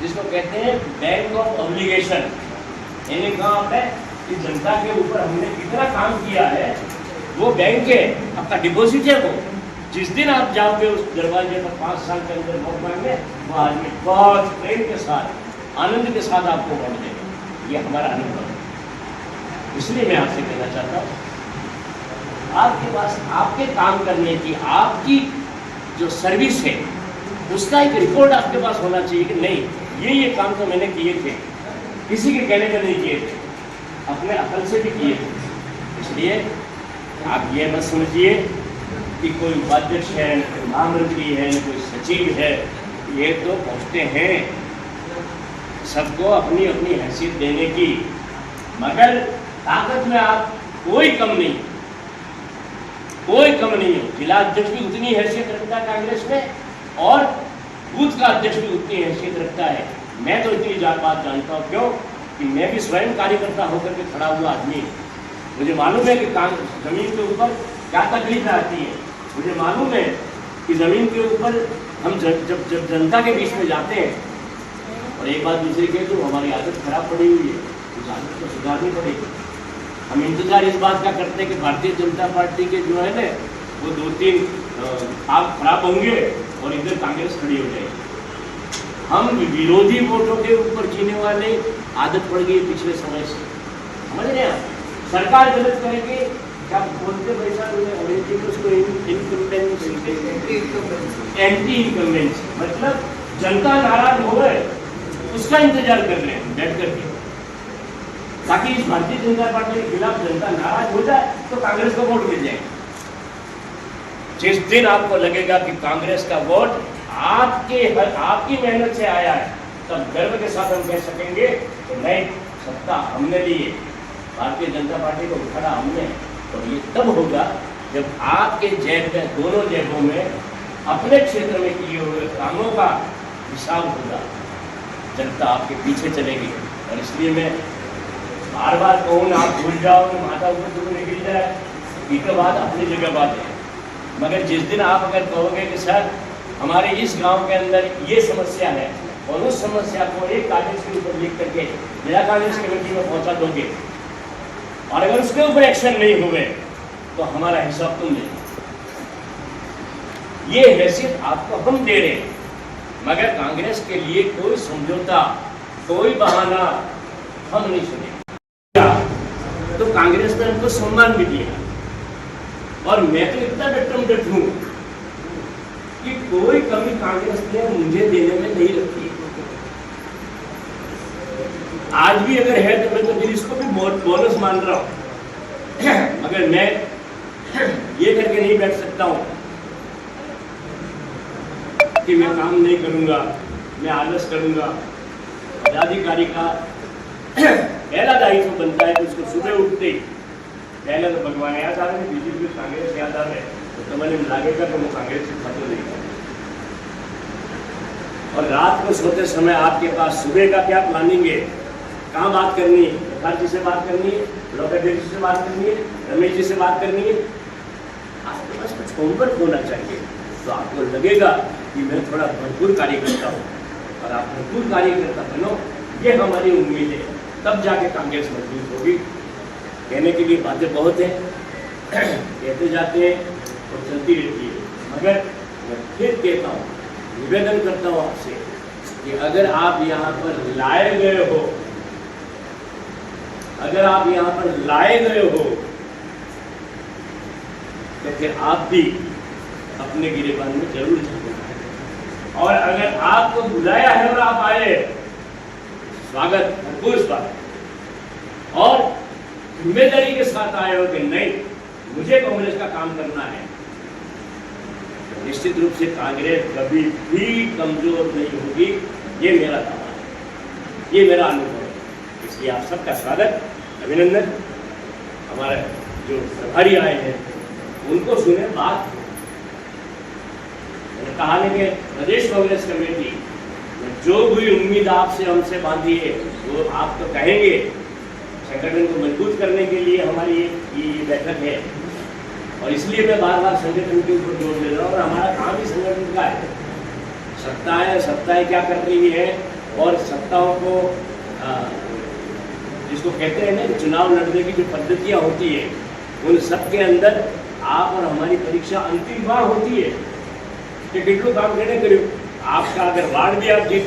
जिसको कहते हैं बैंक ऑफ ऑब्लिगेशन। यानी कहा है कि जनता के ऊपर हमने कितना काम किया है, वो बैंक है, आपका डिपॉजिट है। वो जिस दिन आप जाओगे उस दरवाजे पर 5 साल के अंदर वोट मांगने, वो आदमी बहुत प्रेम के साथ आनंद के साथ आपको वोट देगा। ये हमारा अनुभव है। इसलिए मैं आपसे कहना चाहता हूँ आपके पास आपके काम करने की, आपकी जो सर्विस है उसका एक रिकॉर्ड आपके पास होना चाहिए कि नहीं ये काम तो मैंने किए थे, किसी के कहने पर नहीं किए थे, अपने अकल से भी किए थे। इसलिए आप ये मत समझिए कि कोई उपाध्यक्ष है, न कोई महामंत्री है, न कोई सचिव है, ये तो पहुँचते हैं सबको अपनी अपनी हैसियत देने की, मगर ताकत में आप कोई कम नहीं, कोई कम नहीं हो। जिला अध्यक्ष भी उतनी हैसियत रखता है कांग्रेस में, और बूथ का अध्यक्ष भी उतनी हैसियत रखता है। मैं तो इतनी बात जानता हूँ, क्यों कि मैं भी स्वयं कार्यकर्ता होकर के खड़ा हुआ आदमी। मुझे मालूम है कि जमीन के ऊपर क्या तकलीफ आती है, मुझे मालूम है कि ज़मीन के ऊपर हम जब जनता के बीच में जाते हैं, और एक बात दूसरी के तो हमारी आदत खराब पड़ी हुई है, उस आदत को सुधारनी पड़ेगी। हम इंतजार इस बात का करते हैं कि भारतीय जनता पार्टी के जो है ना वो 2-3 आप खराब होंगे और इधर कांग्रेस खड़ी हो जाएगी। हम विरोधी वोटों के ऊपर जीने वाले आदत पड़ गई पिछले समय से, समझ रहे हैं आप। सरकार गलत करेगी, क्या बोलते भाई साहब अंग्रेजी में उसको एंटी इनकम्बेंसी, मतलब जनता नाराज हो गए उसका इंतजार कर रहे हैं बैठ करके, ताकि इस भारतीय जनता पार्टी के खिलाफ जनता नाराज हो जाए तो कांग्रेस को वोट मिल जाए। जिस दिन आपको लगेगा कि कांग्रेस का वोट आपकी मेहनत से आया है, तब गर्व के साथ हम कह सकेंगे कि नहीं, सत्ता हमने ली है, भारतीय जनता पार्टी को उठाना हमने। और ये तब होगा जब आपके जेब में, दोनों जेबों में अपने क्षेत्र में किए हुए कामों का हिसाब होगा, जनता आपके पीछे चलेगी। और इसलिए मैं बार बार कहूँ ना, आप भूल जाओ कि माता ऊपर दुख निकल जाए, ये तो बात अपनी जगह बात है। मगर जिस दिन आप अगर कहोगे कि सर हमारे इस गांव के अंदर ये समस्या है, और उस समस्या को एक कागज के ऊपर लिख करके जिला कांग्रेस कमेटी में पहुंचा दोगे, और अगर उसके ऊपर एक्शन नहीं हुए तो हमारा हिसाब तुम ले। ये हैसियत आपको हम दे रहे हैं, मगर कांग्रेस के लिए कोई समझौता, कोई बहाना हम नहीं सुने। तो कांग्रेस ने हमको सम्मान भी दिया, और मैं तो इतना डट हूं कि कोई कमी कांग्रेस ने मुझे देने में नहीं रखी। आज भी अगर है तो मैं तो फिर इसको भी बोनस मान रहा हूं, मगर मैं ये करके नहीं बैठ सकता हूं कि मैं काम नहीं करूंगा, मैं आलस करूंगा। पदाधिकारी का पहला दायित्व बनता है कि उसको सुबह उठते ही पहले तो भगवान याद आ रहे हैं, बीजेपी कांग्रेस याद आ रहे हैं, तो मैंने लागेगा कि वो कांग्रेस से खत्म नहीं कर। और रात को सोते समय आपके पास सुबह का क्या प्लानिंग है, कहाँ बात करनी है, प्रधान जी से बात करनी है, ब्लॉक अध्यक्ष जी से बात करनी है, रमेश जी से बात करनी है, आपके पास कुछ होमवर्क होना चाहिए। तो आपको लगेगा कि मैं थोड़ा भरपूर कार्य करता हूँ, और आप भरपूर कार्य करता बनो, ये हमारी उम्मीद है, तब जाके कांग्रेस मजबूत होगी। कहने के लिए बातें बहुत हैं, कहते जाते हैं और चलती रहती है, मगर मैं फिर कहता हूँ, निवेदन करता हूँ आपसे कि अगर आप यहाँ पर लाए गए हो, अगर आप यहाँ पर लाए गए हो तो फिर आप भी अपने गिरेबान में जरूर जाना। और अगर आपको बुलाया है और आप आए, स्वागत, भरपूर स्वागत। और जिम्मेदारी के साथ आए हो कि नहीं मुझे कांग्रेस का काम करना है, निश्चित रूप से कांग्रेस कभी भी कमजोर नहीं होगी। ये मेरा दावा है, ये मेरा अनुभव है। इसलिए आप सबका स्वागत, अभिनंदन। हमारे जो प्रभारी आए हैं उनको सुने बात। मैंने कहा नहीं कि प्रदेश कांग्रेस कमेटी जो भी उम्मीद आपसे हमसे बांधी है वो आप तो कहेंगे। संगठन को मजबूत करने के लिए हमारी ये बैठक है और इसलिए मैं बार बार संगठन के ऊपर जोर दे रहा हूँ। और हमारा काम ही संगठन का है। सत्ताएं क्या कर रही है और सत्ताओं को जिसको कहते हैं ना चुनाव लड़ने की जो पद्धतियाँ होती है उन सब के अंदर आप और हमारी परीक्षा अंतिम बार होती है कि कितनों काम करने करो। आपका अगर वार्ड भी आप जीत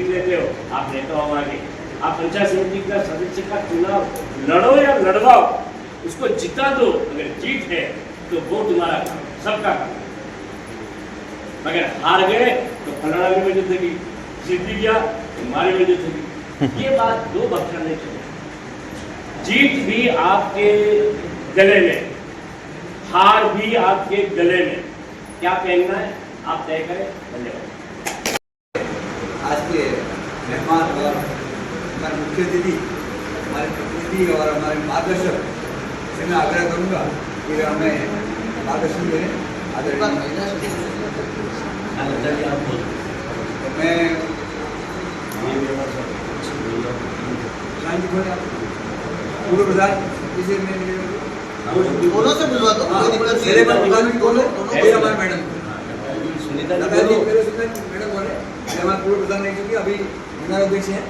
लेते हो, आप नेता हो आगे, आप पंचायत समिति का सदस्य का चुनाव लड़ो या लड़वाओ, उसको जिता दो। अगर जीत है तो वो तुम्हारा काम, सबका काम। अगर हार गए तो फलाना की वजह से, जीत गया तुम्हारी वजह से। ये बात दो बख्शा नहीं चले। जीत भी आपके गले में, हार भी आपके गले में। क्या पहनना है आप तय करें। धन्यवाद। आज के मेहमान और हमारे मुख्य अतिथि, हमारे प्रतिनिधि और हमारे मार्गदर्शक से मैं आग्रह करूंगा कि वे हमें मार्गदर्शन करें। तो मैं पूर्व प्रधान इसे दोनों से बुलवा दो, कोई दिक्कत नहीं है। प्रधान बोलो, हमारे मैडम सुनीता जी मैडम बोलो। बोले, हमारे पूर्व प्रधान नहीं, क्योंकि अभी हमारे अध्यक्ष हैं।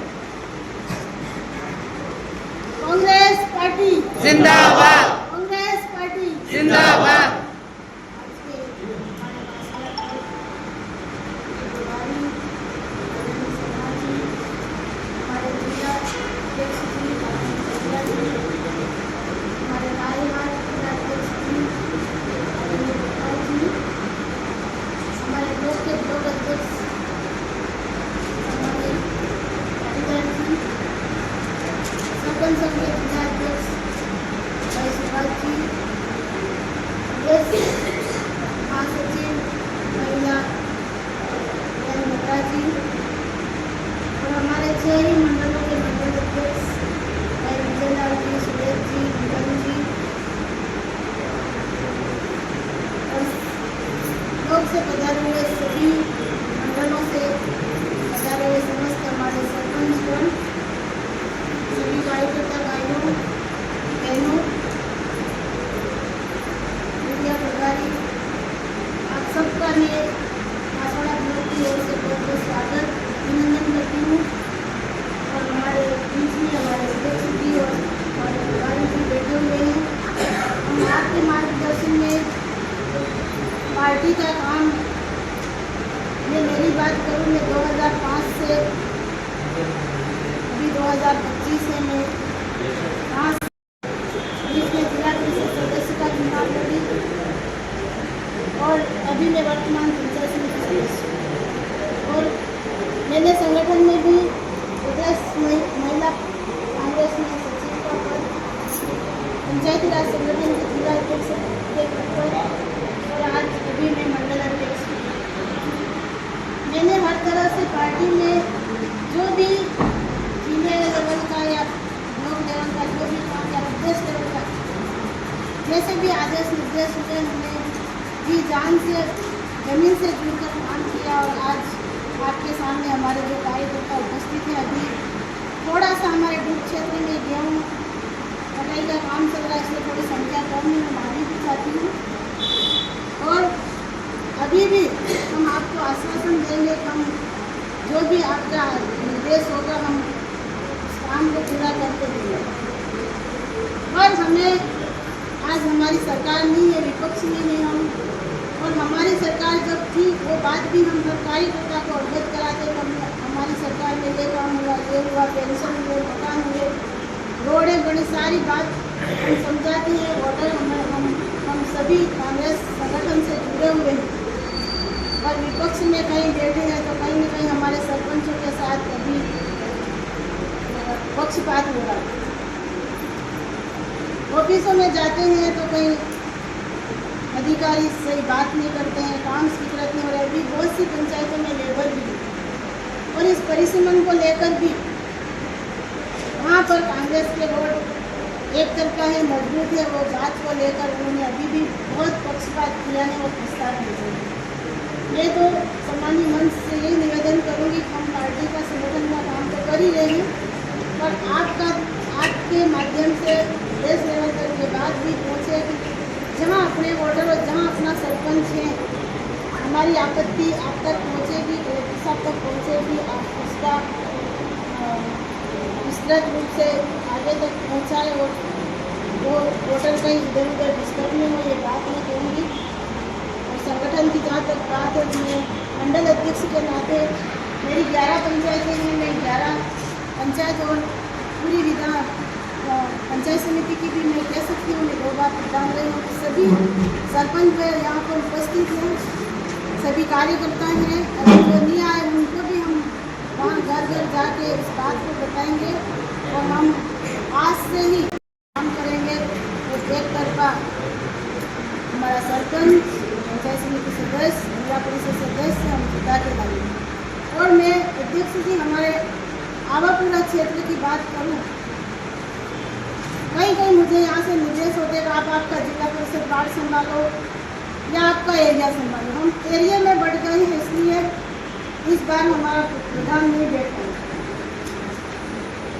कांग्रेस पार्टी जिंदाबाद, कांग्रेस पार्टी जिंदाबाद। हमारे जिला अध्यक्ष जी, हमारे कार्यवाहक जिलाध्यक्ष जी, हमारे ब्लॉक के ब्लॉक अध्यक्ष, हमारे अधिकारी जी, सरपंच संघ के जिलाध्यक्ष भाई सुभाष जी, महासचिव महिला मेहता जी और हमारे 6 ही मंडलों के मंडल अध्यक्ष भाई विजयलाल जी, सुरेश जी, निगम जी और लोग से पधारे हुए सभी मंडलों से पधारे हुए समस्त हमारे सरपंचगण, सभी कार्यकर्ता भाइयों बहनों, मीडिया प्रभारी, आप सबका मैं आसवाड़ा ब्लॉक की ओर से बहुत बहुत स्वागत अभिनंदन करती हूँ। और हमारे बीच में हमारे अध्यक्ष जी और हमारे प्रभारी जी बैठे हुए हैं। हम आपके मार्गदर्शन में पार्टी का काम, मैं मेरी बात करूँ, मैं 2005 से अभी 2025 से मैं जिसमें जिला परिषद सदस्य का चुनाव लड़ी और अभी मैं वर्तमान पंचायत समिति सदस्य हूँ। और मैंने संगठन में भी प्रदेश महिला कांग्रेस में सचिव का पद, पंचायती राज संगठन के जिला अध्यक्ष के पद पर और आज अभी मैं मंडल अध्यक्ष हूँ। मैंने हर तरह से पार्टी में जो भी सीनियर लेवल का या ब्लॉक लेवल का जो भी काम या प्रदेश लेवल का जैसे भी आदेश निर्देश हुए, हमने जी जान से जमीन से जुड़कर काम किया। और आज आपके सामने हमारे जो कार्यकर्ता उपस्थित हैं, अभी थोड़ा सा हमारे डूब क्षेत्र में गेहूँ कटाई का काम चल रहा है, इसलिए थोड़ी संख्या कम है, मैं माफी भी चाहती हूँ। और अभी भी हम आपको आश्वासन देंगे कि हम जो भी आपका निर्देश होगा हम उस काम को पूरा करके देंगे। और हमें आज हमारी सरकार नहीं है, विपक्ष में नहीं हम, और हमारी सरकार जब थी वो बात भी हम हर कार्यकर्ता को अवगत कराते। हमारी सरकार में ये काम हुआ, ये हुआ, पेंशन हुए, मकान हुए, रोडें बड़ी सारी बात हम समझाती हैं। ऑर्डर हम हम सभी कांग्रेस संगठन से जुड़े हुए हैं और विपक्ष में कहीं बैठे हैं तो कहीं न कहीं हमारे सरपंचों के साथ कभी पक्षपात हो रहा है। ऑफिसों में जाते हैं तो कहीं अधिकारी सही बात नहीं करते हैं, काम स्वीकृत नहीं हो रहा है। अभी बहुत सी पंचायतों में लेबर भी है और इस परिसीमन को लेकर भी वहाँ पर कांग्रेस के वोट एक तरफा है, मजबूत है। वो बात को लेकर उन्होंने अभी भी बहुत पक्षपात किया है और प्रस्ताव भेजे हैं। मैं तो सम्मानीय मंच से यही निवेदन करूँगी कि हम पार्टी का संगठन का काम तो कर ही रहे हैं, पर आपके माध्यम से देश लेवल तक ये बात भी पहुँचे कि जहाँ अपने वोटर और जहाँ अपना सरपंच है, हमारी आपत्ति आप तक पहुँचेगी, कलेक्टर साहब तक पहुँचेगी, आप उसका विस्तृत रूप से आगे तक पहुँचाए और वो वोटर कहीं इधर उधर डिस्टर्ब नहीं हो, ये बात मैं कहूँगी। और संगठन की जहाँ तक बात है, मैं मंडल अध्यक्ष के नाते मेरी 11 पंचायतें हैं, मैं 11 पंचायत और पूरी पंचायत समिति की भी मैं कह सकती हूँ, मैं 2 बार प्रधान रही हूँ। सभी सरपंच यहाँ पर उपस्थित हैं, सभी कार्यकर्ता हैं, अगर जो नहीं आए उनको भी हम वहाँ घर घर जाके इस बात को बताएंगे और हम आज से ही काम करेंगे। तो एक तरफा हमारा सरपंच, पंचायत समिति सदस्य, जिला परिषद सदस्य हम जिता के लाएंगे। और मैं अध्यक्ष जी हमारे आवापुरा क्षेत्र की बात करूँ, कहीं मुझे यहाँ से निर्देश होते हैं आप आपका जिला परिषद वार्ड संभालो या आपका एरिया संभालो। हम एरिया में बढ़ गए हैं, इसलिए इस बार हमारा प्रधान नहीं बैठा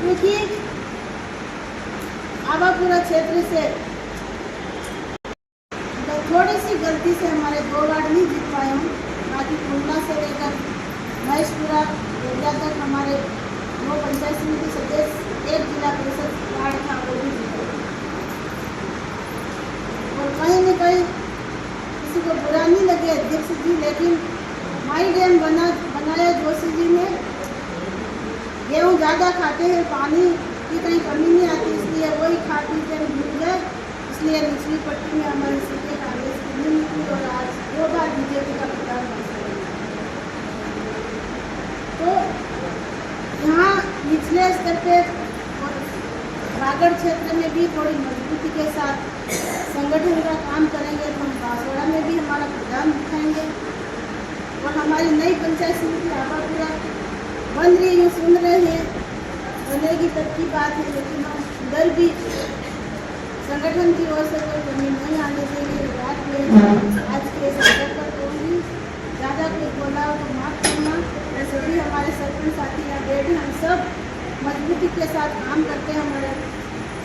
क्योंकि आवापुरा क्षेत्र से थोड़ी सी गलती से हमारे 2 वार्ड नहीं जीत पाए हम। बाकी कुंडला से लेकर महेशपुरा एरिया तक हमारे 2 पंचायत समिति सदस्य, 1 जिला परिषद वार्ड था, वो भी जीता। और कहीं न कहीं किसी को बुरा नहीं लगे अध्यक्ष जी, लेकिन माई डैम बनाया जोशी जी ने, गेहूँ ज़्यादा खाते हैं, पानी की कहीं कमी नहीं आती, इसलिए वही खा पी कर भूल गए। इसलिए निचली पट्टी में हमारी सीटें कांग्रेस की नहीं निकली और आज 2 बार बीजेपी का प्रचार बन तो यहाँ निचले स्तर पे और रागढ़ क्षेत्र में भी थोड़ी मजबूती के साथ संगठन का काम करेंगे। तो हम बांसवाड़ा में भी हमारा प्रधान दिखाएंगे और हमारी नई पंचायत समिति आवापुरा बन रही है, सुन रहे हैं, बनेगी तब की बात है, लेकिन हम उधर भी संगठन की ओर से कोई कमी नहीं आने देंगे। बात में आज के अवसर पर कहूँगी, ज़्यादा कुछ बोला हो तो माफ़ करना। और सभी हमारे सरपंच साथी यहाँ बैठे, हम सब मजबूती के साथ काम करते हैं। हमारे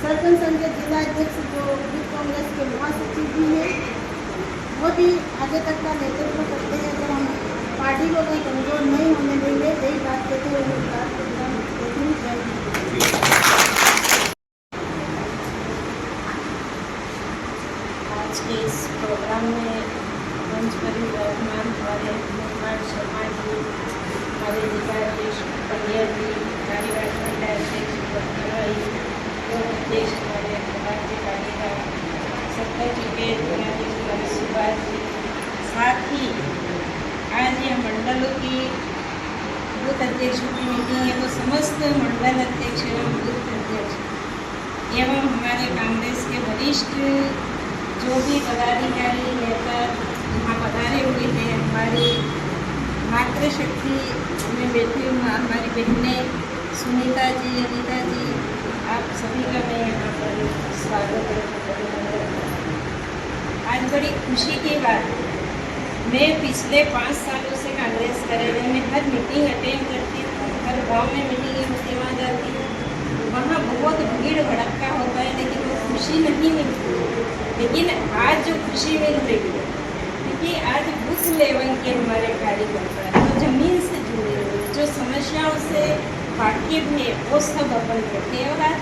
सरपंच संघ के जिला अध्यक्ष जो यूथ कांग्रेस के महासचिव भी हैं, वो भी आगे तक का नेतृत्व करते हैं। तो हम पार्टी को कहीं कमजोर नहीं होने देंगे, यही बात कहते हुए मैं बात करता हूँ। आज के इस प्रोग्राम में मंच पर ही विराजमान हमारे निर्माण शर्मा जी, हमारे जिला अध्यक्ष पंडिया जी, कार्यवाही मंडल अध्यक्ष अध्यक्ष हमारे प्रधान जी पालिका सरपंच के जिलाध्यक्ष हमारे सुभाष जी, साथ ही आज यह मंडलों की बूथ अध्यक्षों की मीटिंग है, तो समस्त मंडल अध्यक्ष एवं बूथ अध्यक्ष एवं हमारे कांग्रेस के वरिष्ठ जो भी पदाधिकारी नेता यहाँ पधारे हुए हैं, हमारी मातृशक्ति में बैठी हुई हमारी बहनें सुनीता जी, अनीता जी, आप सभी का मैं यहाँ पर स्वागत है। आज बड़ी खुशी की बात है, मैं पिछले 5 सालों से कांग्रेस कार्यालय में हर मीटिंग अटेंड करती हूँ, हर गांव में मीटिंग होती वहाँ जाती हूँ, वहाँ बहुत भीड़ भड़का होता है, लेकिन वो खुशी नहीं मिलती। लेकिन आज जो खुशी मिल रही है, क्योंकि आज बूथ लेवल के हमारे कार्यकर्ता हैं, जो जमीन से जुड़े हुए, जो समस्याओं से वाकिफ है, वो सब अपन बैठे हैं। और आज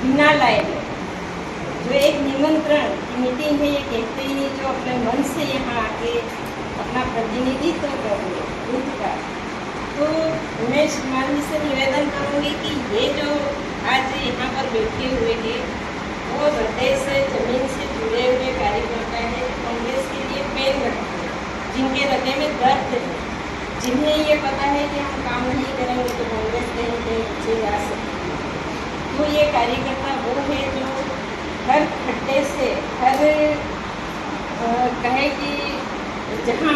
बिना लाए जो एक निमंत्रण की मीटिंग है, ये कहते ही जो अपने मन से यहाँ आके अपना प्रतिनिधित्व कर रहे बूथ का, तो मैं श्रीमान जी से निवेदन करूँगी कि ये जो आज यहाँ पर बैठे हुए हैं, वो हृदय से जमीन से जुड़े जुड़े हुए कार्यकर्ता है कांग्रेस के लिए पेन रखते हैं, जिनके हृदय में दर्द है, जिन्हें ये पता है कि हम काम नहीं करेंगे तो कांग्रेस कहीं कहीं पीछे जा सकती है। तो ये कार्यकर्ता वो है जो हर खड्डे से हर कहे कि जहाँ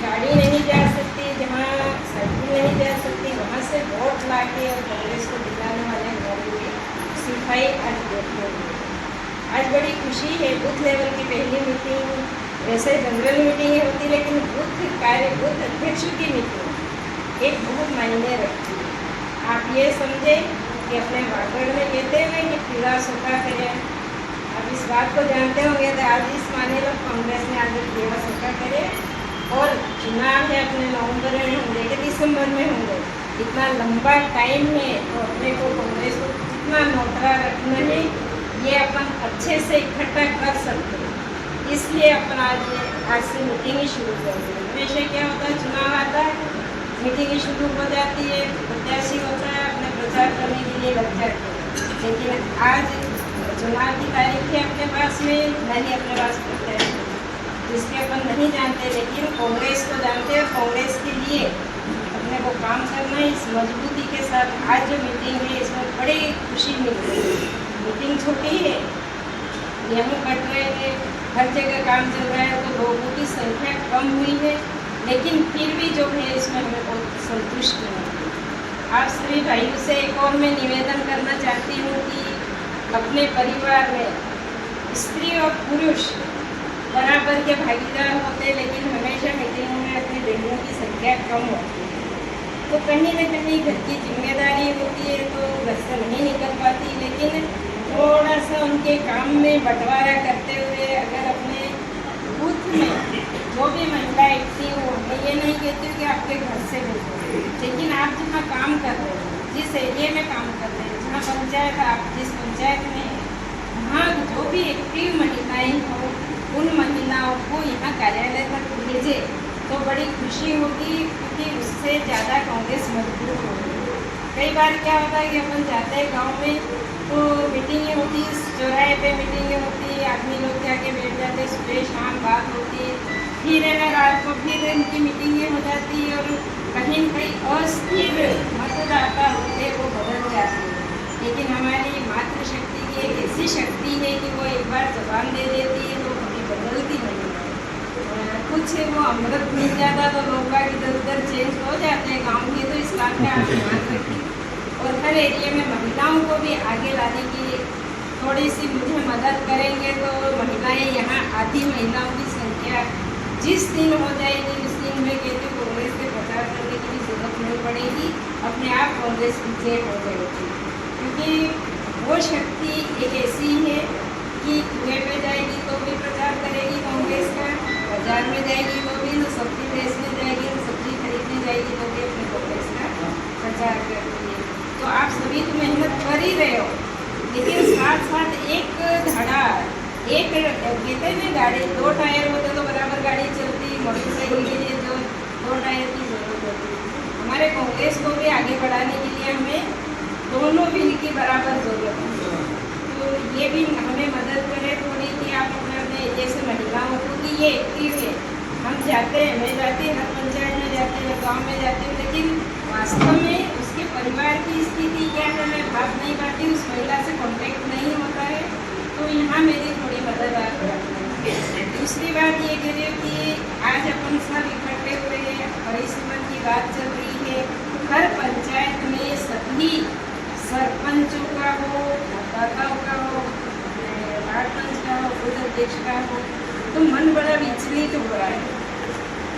गाड़ी नहीं जा सकती, जहाँ साइकिल नहीं जा सकती, वहाँ से वोट ला के और कांग्रेस को दिलाने वाले लोगों की सिपाही आज देखने को आज बड़ी खुशी है। बूथ लेवल की पहली मीटिंग, वैसे जनरल मीटिंग होती, लेकिन बूथ अध्यक्षों की मीटिंग एक बहुत मायने रखती है। आप ये समझे कि अपने वागड़ में कहते हैं कि पीला सूखा करें, आप इस बात को जानते होंगे तो आज इस माने लोग कांग्रेस ने आज पीला सूखा करे और चुनाव है अपने नवंबर में होंगे कि दिसंबर में होंगे, इतना लंबा टाइम है तो अपने को कांग्रेस को कितना नोटरा रखना है ये अपन अच्छे से इकट्ठा कर सकते हैं। इसलिए अपन आज से मीटिंग ही शुरू कर दें। हमेशा क्या होता है, चुनाव आता है, मीटिंग ही शुरू हो जाती है, प्रत्याशी होता है, अपने प्रचार करने के लिए लग जाते हैं। लेकिन आज चुनाव की तारीख है अपने पास में, नहीं अपने पास प्रत्याशी जिसके अपन नहीं जानते, लेकिन कांग्रेस को जानते हैं। कांग्रेस के लिए अपने को काम करना है इस मजबूती के साथ। आज जो मीटिंग है इसमें बड़ी खुशी मिल रही है। मीटिंग छोटी है, गेहूँ कट रहे हैं, हर जगह काम चल रहा है, तो लोगों की संख्या कम हुई है, लेकिन फिर भी जो है इसमें हमें बहुत संतुष्ट नहीं है। आप सभी भाइयों से एक और मैं निवेदन करना चाहती हूँ कि अपने परिवार में स्त्री और पुरुष बराबर के भागीदार होते, लेकिन हमेशा मीटिंगों में अपनी बहनों की संख्या कम होती है। तो कहीं न कहीं घर की जिम्मेदारी होती है तो घर से नहीं निकल पाती, लेकिन थोड़ा सा उनके काम में बंटवारा करते हुए अगर अपने बूथ में जो भी महिला एक्टिव हो, मैं ये नहीं कहती हूँ कि आपके घर से भेजो, लेकिन आप जहाँ काम कर रहे हो, जिस एरिया में काम कर रहे हैं, जहाँ पंचायत आप जिस पंचायत में हैं, वहाँ जो भी एक्टिव महिलाएँ हो उन महिलाओं को यहाँ कार्यालय तक भेजे तो बड़ी खुशी होगी, क्योंकि उससे ज़्यादा कांग्रेस मजबूत होगी। कई बार क्या होता है कि अपन जाते हैं गांव में तो मीटिंगें होती, चौराहे पे मीटिंगें होती, आदमी लोग जाके बैठ जाते, सुबह शाम बात होती, फिर है ना रात को फिर इनकी मीटिंगें हो जाती और कहीं न कहीं अस्थिर मतदाता होते वो बदल जाते हैं। लेकिन हमारी मातृशक्ति की एक ऐसी शक्ति है कि वो एक बार जबान दे देती है तो कभी बदलती नहीं है। कुछ वो अमृत मिल जाता तो लोग इधर उधर चेंज हो जाते हैं गाँव के, तो इस बात का आप ध्यान रखिए और हर एरिया में महिलाओं को भी आगे लाने की थोड़ी सी मुझे मदद करेंगे तो महिलाएं यहाँ आधी महिलाओं की संख्या जिस दिन हो जाएगी उस दिन मैं कहती हूँ कांग्रेस के प्रचार करने की भी जरूरत नहीं पड़ेगी, अपने आप कांग्रेस विजय हो जाएगी। क्योंकि वो शक्ति एक ऐसी है कि कुएं पे जाएगी तो भी प्रचार करेगी कांग्रेस का, बाजार में जाएगी तो भी, तो सब्जी बेचने जाएगी तो सब्जी खरीदने जाएगी तो भी अपने कांग्रेस का प्रचार करती है। तो आप सभी तो मेहनत कर ही रहे हो, लेकिन साथ साथ एक धड़ा एक कहते हैं ना गाड़ी दो टायर होते तो बराबर गाड़ी चलती, मोटरसाइकिल के लिए जो दो टायर की जरूरत होती है, हमारे कांग्रेस को भी आगे बढ़ाने के लिए हमें दोनों व्हील की बराबर जरूरत है। तो ये भी हमें मदद करे थोड़ी कि आप अपने जैसे महिलाओं को कि ये एक्टिव है, हम जाते हैं, मैं जाती हूँ, हर पंचायत में जाती हूँ, गाँव में जाती हूँ, लेकिन वास्तव में उसके परिवार की स्थिति क्या है मैं बात नहीं पाती, उस महिला से कॉन्टेक्ट नहीं होता है, तो यहाँ मेरी थोड़ी मदद आ रही है। दूसरी बात ये कह रही हूँ कि आज अपन सब इकट्ठे हुए हैं, परिश्रम की बात चल रही है, हर पंचायत में सभी सरपंचों का हो, मतदाताओं का हो, वार्ड पंच का हो, बूथ अध्यक्ष का हो, तो मन बड़ा विचलित हो रहा है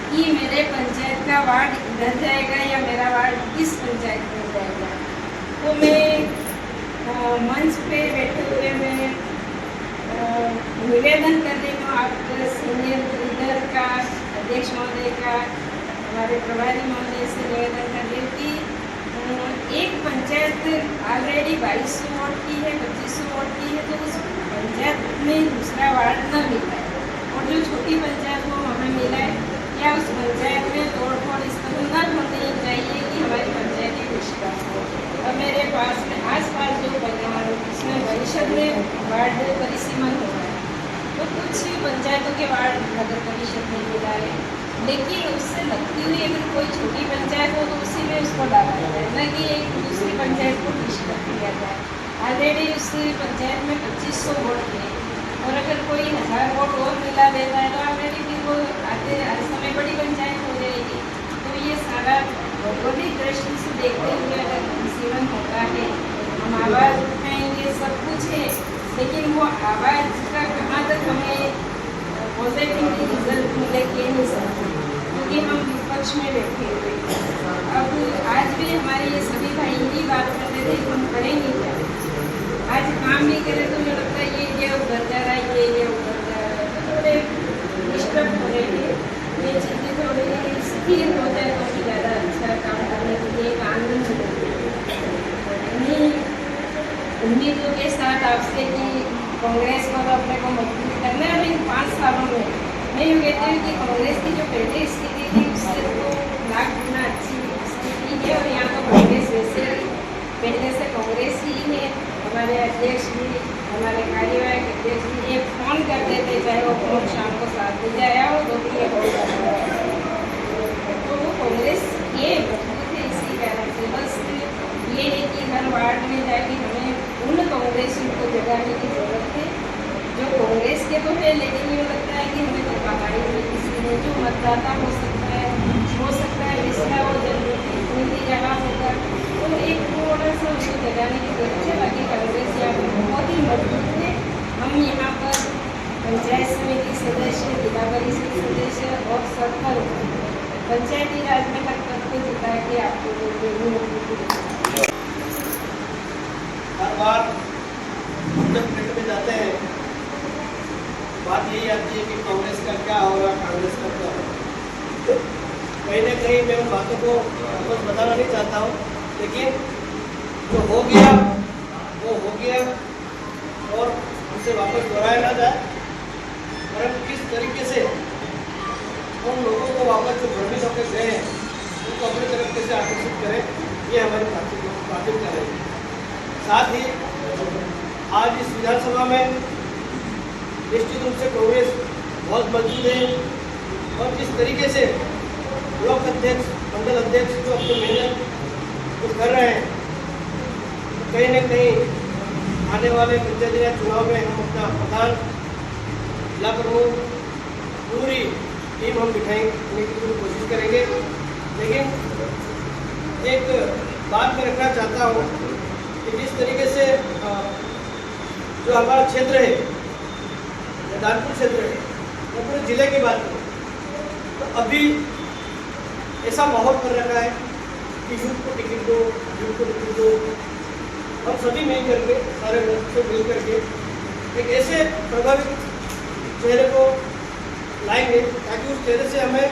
कि मेरे पंचायत का वार्ड इधर जाएगा या मेरा वार्ड इस पंचायत में जाएगा। तो मैं मंच पे बैठे हुए मैं निवेदन कर रही हूँ आप सीनियर लीडर का, अध्यक्ष महोदय का, हमारे प्रभारी महोदय से निवेदन कर रही हूँ कि एक पंचायत ऑलरेडी 2200 वोट की है, 2500 वोट की है, तो उस पंचायत में दूसरा वार्ड न मिला है और जो छोटी पंचायत हो वहाँ मिला है, या उस पंचायत में तोड़ फोड़ इस तरह न होनी चाहिए कि हमारी पंचायत एक विश्वास हो। और मेरे पास में आस पास जो इसमें परिषद में वार्ड परिसीमन हो रहा है, कुछ पंचायतों के वार्ड नगर परिषद में मिला है, लेकिन उससे लगती हुई अगर कोई छोटी पंचायत हो तो उसी में उसको डाला जाए, न कि एक दूसरी पंचायत को पीछे कर दिया जाए। ऑलरेडी उस पंचायत में 2500 वोट थे और अगर कोई 1000 वोट और मिला देता है तो ऑलरेडी फिर वो आते हर समय बड़ी पंचायत हो जाएगी। तो ये सारा भौगोलिक दृष्टि से देखते हुए अगर जीवन होता है, हम आवाज़ उठाएंगे, सब कुछ है, लेकिन वो आवाज़ का कहाँ तक हमें पॉजिटिवली रिजल्ट मिले ये नहीं सकते, क्योंकि हम विपक्ष में बैठे हुए। अब आज भी हमारे ये सभी भाई यही बात करते थे कि हम करेंगे क्या। आज काम नहीं करें तो मुझे लगता है ये उधर जा रहा है, ये उधर जा रहा है, थोड़े डिस्टर्ब हो रहे हैं। ये चीज़ें थोड़ी स्थिर हो जाए तो भी ज़्यादा अच्छा काम करने के लिए एक आनंद मिलेगा। उम्मीदों के साथ आपसे कि कांग्रेस को तो अपने को मजबूत करना है। इन 5 सालों में मैं ये कहती हूँ कि कांग्रेस की जो पहले स्थिति थी उससे तो लाख गुना अच्छी स्थिति है। और यहाँ तो कांग्रेस वैसे पहले से कांग्रेस ही है। हमारे अध्यक्ष भी, हमारे कार्यवाहक अध्यक्ष भी एक फ़ोन कर देते, चाहे वो फ़ोन शाम को 7 बजे आया हो, 2 बजे हो जाता। तो वो कांग्रेस ये मजबूत है इसी कारण से। बस ये है कि हर वार्ड में जाके हमें उन कांग्रेसियों को जगाने की ज़रूरत है जो कांग्रेस के तो है, लेकिन ये लगता है कि हमें तो पढ़ाई में किसी ने जो मतदाता हो सकता है इसका वो जरूरत जगह होगा। तो एक थोड़ा सा उसको जगाने की जरूरत है। बाकी कांग्रेस यहाँ पर बहुत ही मजबूत है। हम यहाँ पर पंचायत समिति सदस्य, जिला परिषद सदस्य और सरपंच पंचायती राज में तक को जिता के आपको हर बार जब प्रिंट में जाते हैं बात यही आती है कि कांग्रेस का क्या हो रहा, कांग्रेस का क्या हो रहा। कहीं ना कहीं मैं उन बातों को बस बताना नहीं चाहता हूँ, लेकिन जो हो गया वो हो गया और उसे वापस दोहराया ना जाए। परंतु किस तरीके से उन लोगों को वापस जो भ्रमित होकर गए हैं उनको अपनी तरफ कैसे आकर्षित करें, ये हमारी प्राथमिकता रहेगी। साथ ही आज इस विधानसभा में निश्चित रूप से कांग्रेस बहुत मजबूत है और जिस तरीके से ब्लॉक अध्यक्ष, मंडल अध्यक्ष जो अपनी मेहनत जो कर रहे हैं, कहीं न कहीं आने वाले पंचायती राज चुनाव में हम अपना प्रधान, जिला प्रमुख, पूरी टीम हम बिठाने की पूरी कोशिश करेंगे। लेकिन एक बात मैं रखना चाहता हूँ कि जिस तरीके से जो हमारा क्षेत्र है, मैदानपुर क्षेत्र है, वो पूरे जिले की बात करें तो अभी ऐसा माहौल कर रखा है कि यूथ को टिकट दो, यूथ को टिकट दो। हम सभी मिल करके, सारे लोग से मिल करके एक ऐसे प्रभावित चेहरे को लाएंगे ताकि उस चेहरे से हमें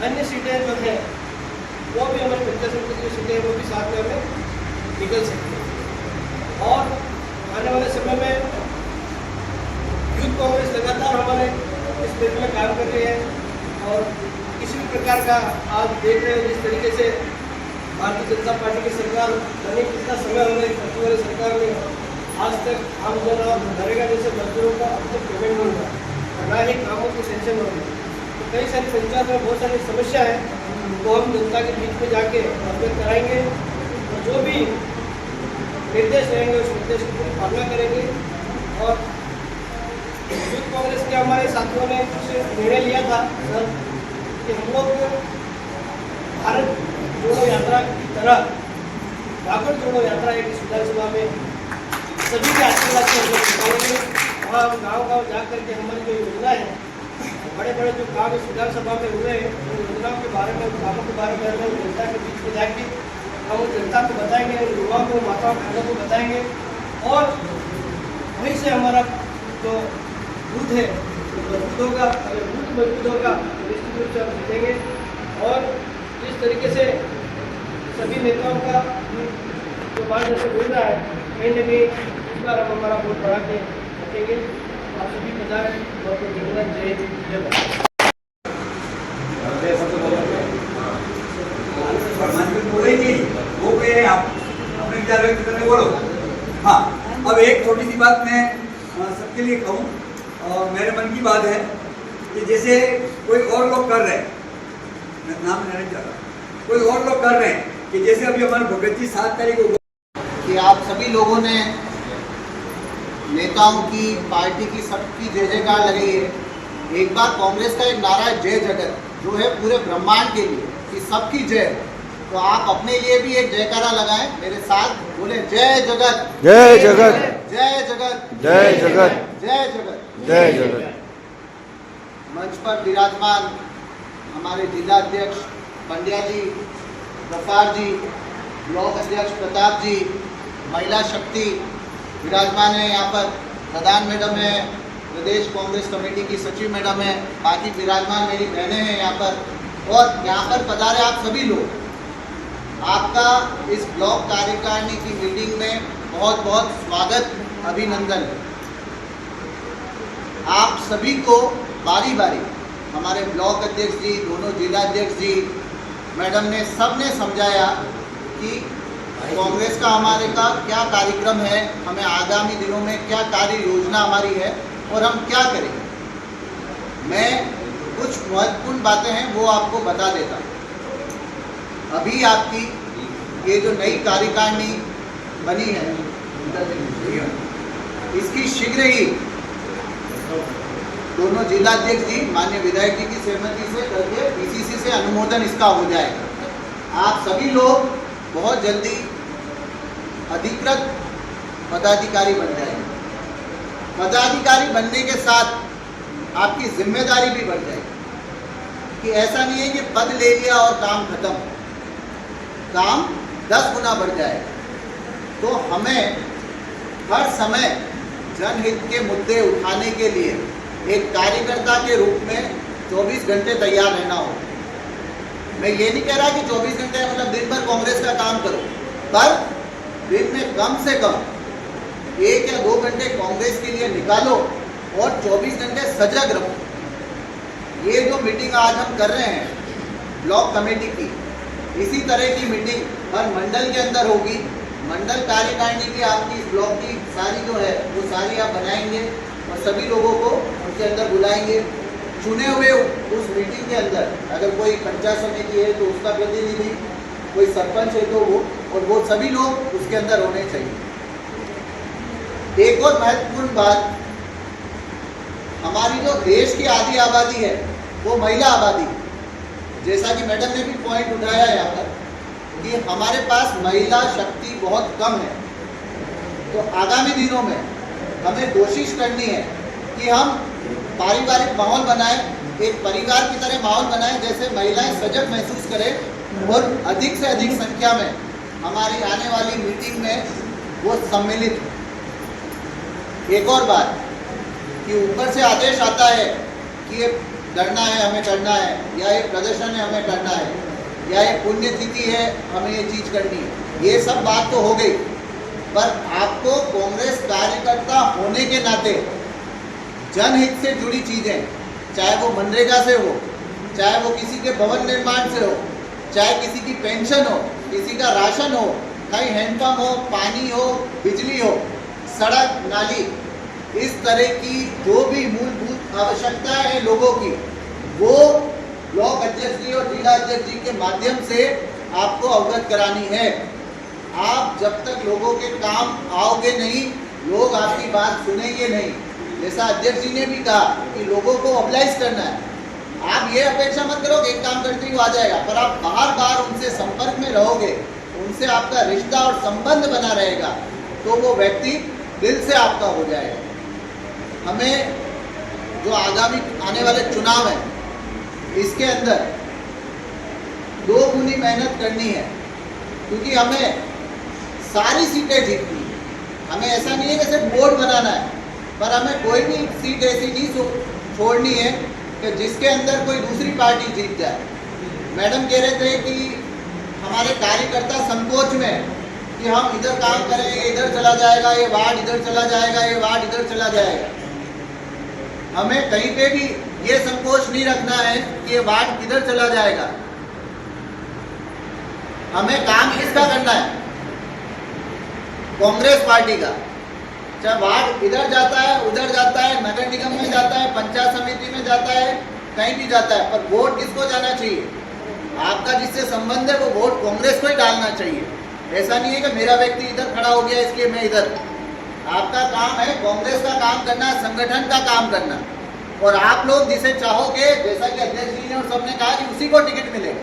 अन्य सीटें जो है वो भी हमारे पंचायत समिति की सीटें हैं वो भी साथ में हमें निकल सकती है। और आने वाले समय में यूथ कांग्रेस लगातार हमारे इस क्षेत्र में काम कर रही है और किसी भी प्रकार का आज देख रहे हैं जिस तरीके से भारतीय जनता पार्टी की सरकार बने, कितना समय हो गया खर्च वाली सरकार में आज तक आम जन और नरेगा जैसे मजदूरों का अब तक पेमेंट नहीं हुआ और ना ही कामों की सेंशन हो रही। तो कई सारी पंचायत में बहुत सारी समस्या है तो हम जनता के बीच में जाके अवगत कराएंगे और जो भी निर्देश रहेंगे उस निर्देश की पूरी पालना करेंगे। और यूथ कांग्रेस के हमारे साथियों ने कुछ निर्णय लिया था सर कि हम लोग भारत जोड़ो यात्रा की तरह वागड़ जोड़ो यात्रा एक विधानसभा में सभी के आशीर्वाद से हम लोग निकालेंगे। वहाँ हम गाँव जा करके हमारी जो योजना है, बड़े बड़े जो काम इस विधानसभा में हुए हैं उन योजनाओं के बारे में, उन कामों के बारे में हम जनता के बीच में जाएंगे, हम उन जनता को बताएंगे, उन युवाओं को, माताओं बहनों को बताएंगे और वहीं से हमारा जो बूथ है मजबूत होगा। अगर बूथ मजबूत होगा तो निश्चित रूप से हम जीतेंगे। और जिस तरीके से सभी नेताओं का जो मार्गदर्शन मिल रहा है, कहीं न कहीं इस बार हम हमारा वोट बढ़ा के रखेंगे। आप सभी प्रधान बहुत बहुत धन्यवाद। जय हिंद, जय भारत। बोलेंगे वो कहे आप अपने विचार व्यक्त करने बोलो। हाँ, अब एक छोटी सी बात मैं सबके लिए कहूँ। और मेरे मन की बात है कि जैसे कोई और लोग कर रहे हैं, मैं नाम लेना नहीं चाहता, कोई और लोग कर रहे हैं कि जैसे अभी हमारे भगत जी 7 तारीख को कि आप सभी लोगों ने नेताओं की, पार्टी की, सबकी जय जयकार लगाई है। एक बार कांग्रेस का एक नारा है जय जगत, जो है पूरे ब्रह्मांड के लिए कि सबकी जय। तो आप अपने लिए भी एक जयकारा लगाएं, मेरे साथ बोले जय जगत, जय जगत, जय जगत, जय जगत, जय जगत, जय जगत। मंच पर विराजमान हमारे जिला अध्यक्ष पंड्या जी, गफार जी, ब्लॉक अध्यक्ष प्रताप जी, महिला शक्ति विराजमान है यहाँ पर, प्रधान मैडम है, प्रदेश कांग्रेस कमेटी की सचिव मैडम है, बाकी विराजमान मेरी बहनें हैं यहाँ पर, और यहाँ पर पधारे आप सभी लोग। आपका इस ब्लॉक कार्यकारिणी की मीटिंग में बहुत बहुत स्वागत, अभिनंदन। आप सभी को बारी बारी हमारे ब्लॉक अध्यक्ष जी, दोनों जिला अध्यक्ष जी, मैडम ने सबने समझाया कि कांग्रेस का हमारे का क्या कार्यक्रम है, हमें आगामी दिनों में क्या कार्य योजना हमारी है और हम क्या करेंगे। मैं कुछ महत्वपूर्ण बातें हैं वो आपको बता देता हूँ। अभी आपकी ये जो नई कार्यकारिणी बनी है, इसकी शीघ्र ही दोनों जिला अध्यक्ष जी, माननीय विधायक जी की सहमति से करके पीसीसी से अनुमोदन इसका हो जाएगा। आप सभी लोग बहुत जल्दी अधिकृत पदाधिकारी बन जाएंगे। पदाधिकारी बनने के साथ आपकी जिम्मेदारी भी बढ़ जाएगी कि ऐसा नहीं है कि पद ले लिया और काम खत्म, काम 10 गुना बढ़ जाएगा। तो हमें हर समय जनहित के मुद्दे उठाने के लिए एक कार्यकर्ता के रूप में 24 घंटे तैयार रहना हो। मैं ये नहीं कह रहा कि 24 घंटे मतलब दिन भर कांग्रेस का काम करो, पर दिन में कम से कम 1 या 2 घंटे कांग्रेस के लिए निकालो और 24 घंटे सजग रहो। ये जो मीटिंग आज हम कर रहे हैं ब्लॉक कमेटी की, इसी तरह की मीटिंग हर मंडल के अंदर होगी। मंडल कार्यकारिणी की आपकी इस ब्लॉक की सारी जो है वो सारी आप बनाएंगे और सभी लोगों को उनके अंदर बुलाएंगे। चुने हुए उस मीटिंग के अंदर अगर कोई पंचायत समिति है तो उसका प्रतिनिधि, कोई सरपंच है तो वो, और वो सभी लोग उसके अंदर होने चाहिए। एक और महत्वपूर्ण बात, हमारी जो देश की आधी आबादी है वो महिला आबादी है। जैसा कि मैडम ने भी पॉइंट उठाया है यहाँ पर कि हमारे पास महिला शक्ति बहुत कम है। तो आगामी दिनों में हमें कोशिश करनी है कि हम पारिवारिक माहौल बनाएं, एक परिवार की तरह माहौल बनाएं, जैसे महिलाएं सजग महसूस करें और अधिक से अधिक संख्या में हमारी आने वाली मीटिंग में वो सम्मिलित हो। एक और बात कि ऊपर से आदेश आता है कि ये करना है, हमें करना है, या ये प्रदर्शन है, हमें करना है, या ये पुण्यतिथि है, हमें ये चीज़ करनी है। ये सब बात तो हो गई, पर आपको कांग्रेस कार्यकर्ता होने के नाते जनहित से जुड़ी चीज़ें, चाहे वो मनरेगा से हो, चाहे वो किसी के भवन निर्माण से हो, चाहे किसी की पेंशन हो, किसी का राशन हो, कहीं हैंडपम्प हो, पानी हो, बिजली हो, सड़क नाली, इस तरह की जो भी मूलभूत आवश्यकताएं हैं लोगों की, वो ब्लॉक अध्यक्ष जी और जिला अध्यक्ष जी के माध्यम से आपको अवगत करानी है। आप जब तक लोगों के काम आओगे नहीं, लोग आपकी बात सुनेंगे नहीं। जैसा अध्यक्ष जी ने भी कहा कि लोगों को मोबिलाइज करना है। आप ये अपेक्षा मत करो कि एक काम करते ही आ जाएगा, पर आप बार बार उनसे संपर्क में रहोगे, उनसे आपका रिश्ता और संबंध बना रहेगा, तो वो व्यक्ति दिल से आपका हो जाएगा। हमें जो आगामी आने वाले चुनाव हैं, इसके अंदर 2 गुनी मेहनत करनी है, क्योंकि हमें सारी सीटें जीतनी है। हमें ऐसा नहीं है कि सिर्फ बोर्ड बनाना है, पर हमें कोई भी सीट ऐसी नहीं छोड़नी है कि जिसके अंदर कोई दूसरी पार्टी जीत जाए। मैडम कह रहे थे कि हमारे कार्यकर्ता संकोच में कि हम इधर काम करेंगे, इधर चला जाएगा, ये वार्ड इधर चला जाएगा, ये वार्ड इधर चला जाएगा। हमें कहीं पे भी ये संकोच नहीं रखना है कि ये वार्ड किधर चला जाएगा। हमें काम किसका करना है? कांग्रेस पार्टी का। चाहे वार्ड इधर जाता है, उधर जाता है, नगर निगम में जाता है, पंचायत समिति में जाता है, कहीं भी जाता है, पर वोट किसको जाना चाहिए? आपका जिससे संबंध है वो वोट कांग्रेस को ही डालना चाहिए। ऐसा नहीं है कि मेरा व्यक्ति इधर खड़ा हो गया इसलिए मैं इधर। आपका काम है कांग्रेस का काम करना, संगठन का काम करना, और आप लोग जिसे चाहोगे, जैसा कि अध्यक्ष जी ने और सबने कहा कि उसी को टिकट मिलेगा,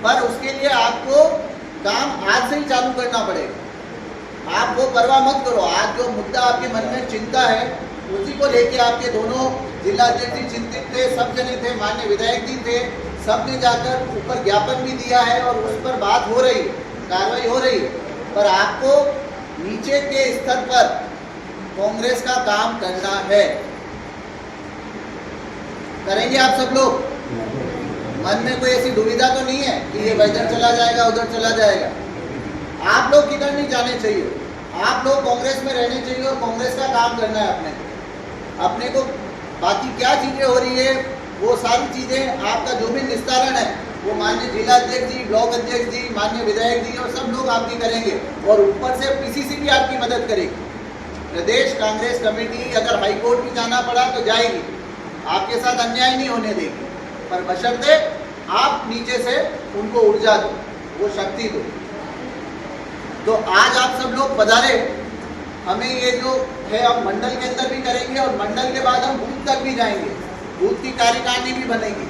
पर उसके लिए आपको काम आज से ही चालू करना पड़ेगा। आप वो परवाह मत करो। आज जो मुद्दा आपके मन में चिंता है उसी को लेके आपके दोनों जिला अध्यक्ष जी चिंतित थे, सब जने थे, माननीय विधायक जी थे, सबने जाकर ऊपर ज्ञापन भी दिया है और उस पर बात हो रही, कार्रवाई हो रही। पर आपको नीचे के स्तर पर कांग्रेस का काम करना है। करेंगे आप सब लोग? मन में कोई ऐसी दुविधा तो नहीं है कि ये इधर चला जाएगा, उधर चला जाएगा? आप लोग किधर नहीं जाने चाहिए, आप लोग कांग्रेस में रहने चाहिए और कांग्रेस का काम करना है अपने को। बाकी क्या चीजें हो रही है वो सारी चीजें आपका जो भी निस्तारण है वो माननीय जिला अध्यक्ष जी, ब्लॉक अध्यक्ष जी, माननीय विधायक जी और सब लोग आपकी करेंगे, और ऊपर से पीसीसी भी आपकी मदद करेगी। प्रदेश कांग्रेस कमेटी अगर हाईकोर्ट भी जाना पड़ा तो जाएगी, आपके साथ अन्याय नहीं होने देगी, पर बशर्ते आप नीचे से उनको ऊर्जा दो, वो शक्ति दो। तो आज आप सब लोग पधारे, हमें ये जो है हम मंडल के अंदर भी करेंगे और मंडल के बाद हम बूथ तक भी जाएंगे, बूथ की कार्यकारिणी भी बनेगी।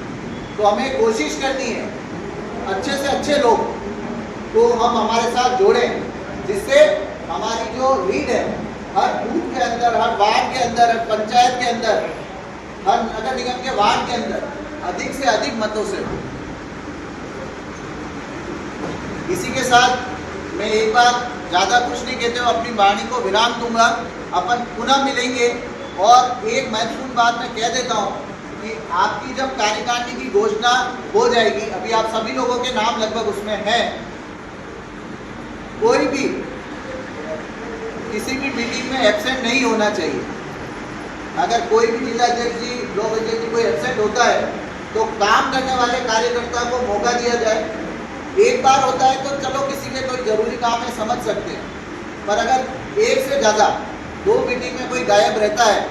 तो हमें कोशिश करनी है अच्छे से अच्छे लोग को हम हमारे साथ जोड़ें, जिससे हमारी जो लीड है हर बूथ के अंदर, हर वार्ड के अंदर, हर पंचायत के अंदर, हर नगर निगम के वार्ड के अंदर अधिक से अधिक मतों से हो। इसी के साथ मैं एक बार ज़्यादा कुछ नहीं कहते हुए अपनी वाणी को विराम दूंगा। अपन पुनः मिलेंगे, और एक महत्वपूर्ण बात मैं कह देता हूँ कि आपकी जब कार्यकारिणी की घोषणा हो जाएगी, अभी आप सभी लोगों के नाम लगभग उसमें हैं, कोई भी किसी भी मीटिंग में एब्सेंट नहीं होना चाहिए। अगर कोई भी जिला अध्यक्ष जी, ब्लॉक अध्यक्ष जी कोई एब्सेंट होता है तो काम करने वाले कार्यकर्ता को मौका दिया जाए। एक बार होता है तो चलो किसी के कोई जरूरी काम है समझ सकते हैं, पर अगर एक से ज़्यादा 2 मीटिंग में कोई गायब रहता है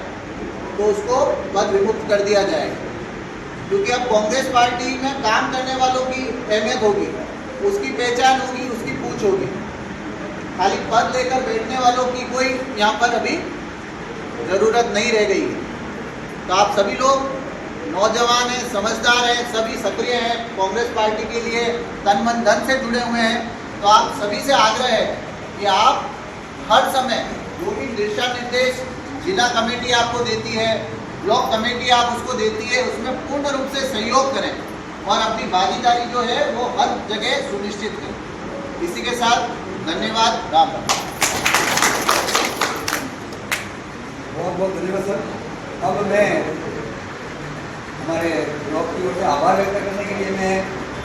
तो उसको पद विमुक्त कर दिया जाएगा। क्योंकि अब कांग्रेस पार्टी में काम करने वालों की अहमियत होगी, उसकी पहचान होगी, उसकी पूछ होगी। खाली पद लेकर बैठने वालों की कोई यहाँ पर अभी ज़रूरत नहीं रह गई है। तो आप सभी लोग नौजवान हैं, समझदार हैं, सभी सक्रिय हैं, कांग्रेस पार्टी के लिए तन मन धन से जुड़े हुए हैं। तो आप सभी से आग्रह है कि आप हर समय जो भी दिशा निर्देश जिला कमेटी आपको देती है, ब्लॉक कमेटी आप उसको देती है, उसमें पूर्ण रूप से सहयोग करें और अपनी भागीदारी जो है वो हर जगह सुनिश्चित करें। इसी के साथ धन्यवाद, राम राम। बहुत बहुत धन्यवाद सर। अब मैं हमारे ब्लॉक की ओर से आभार व्यक्त करने के लिए मैं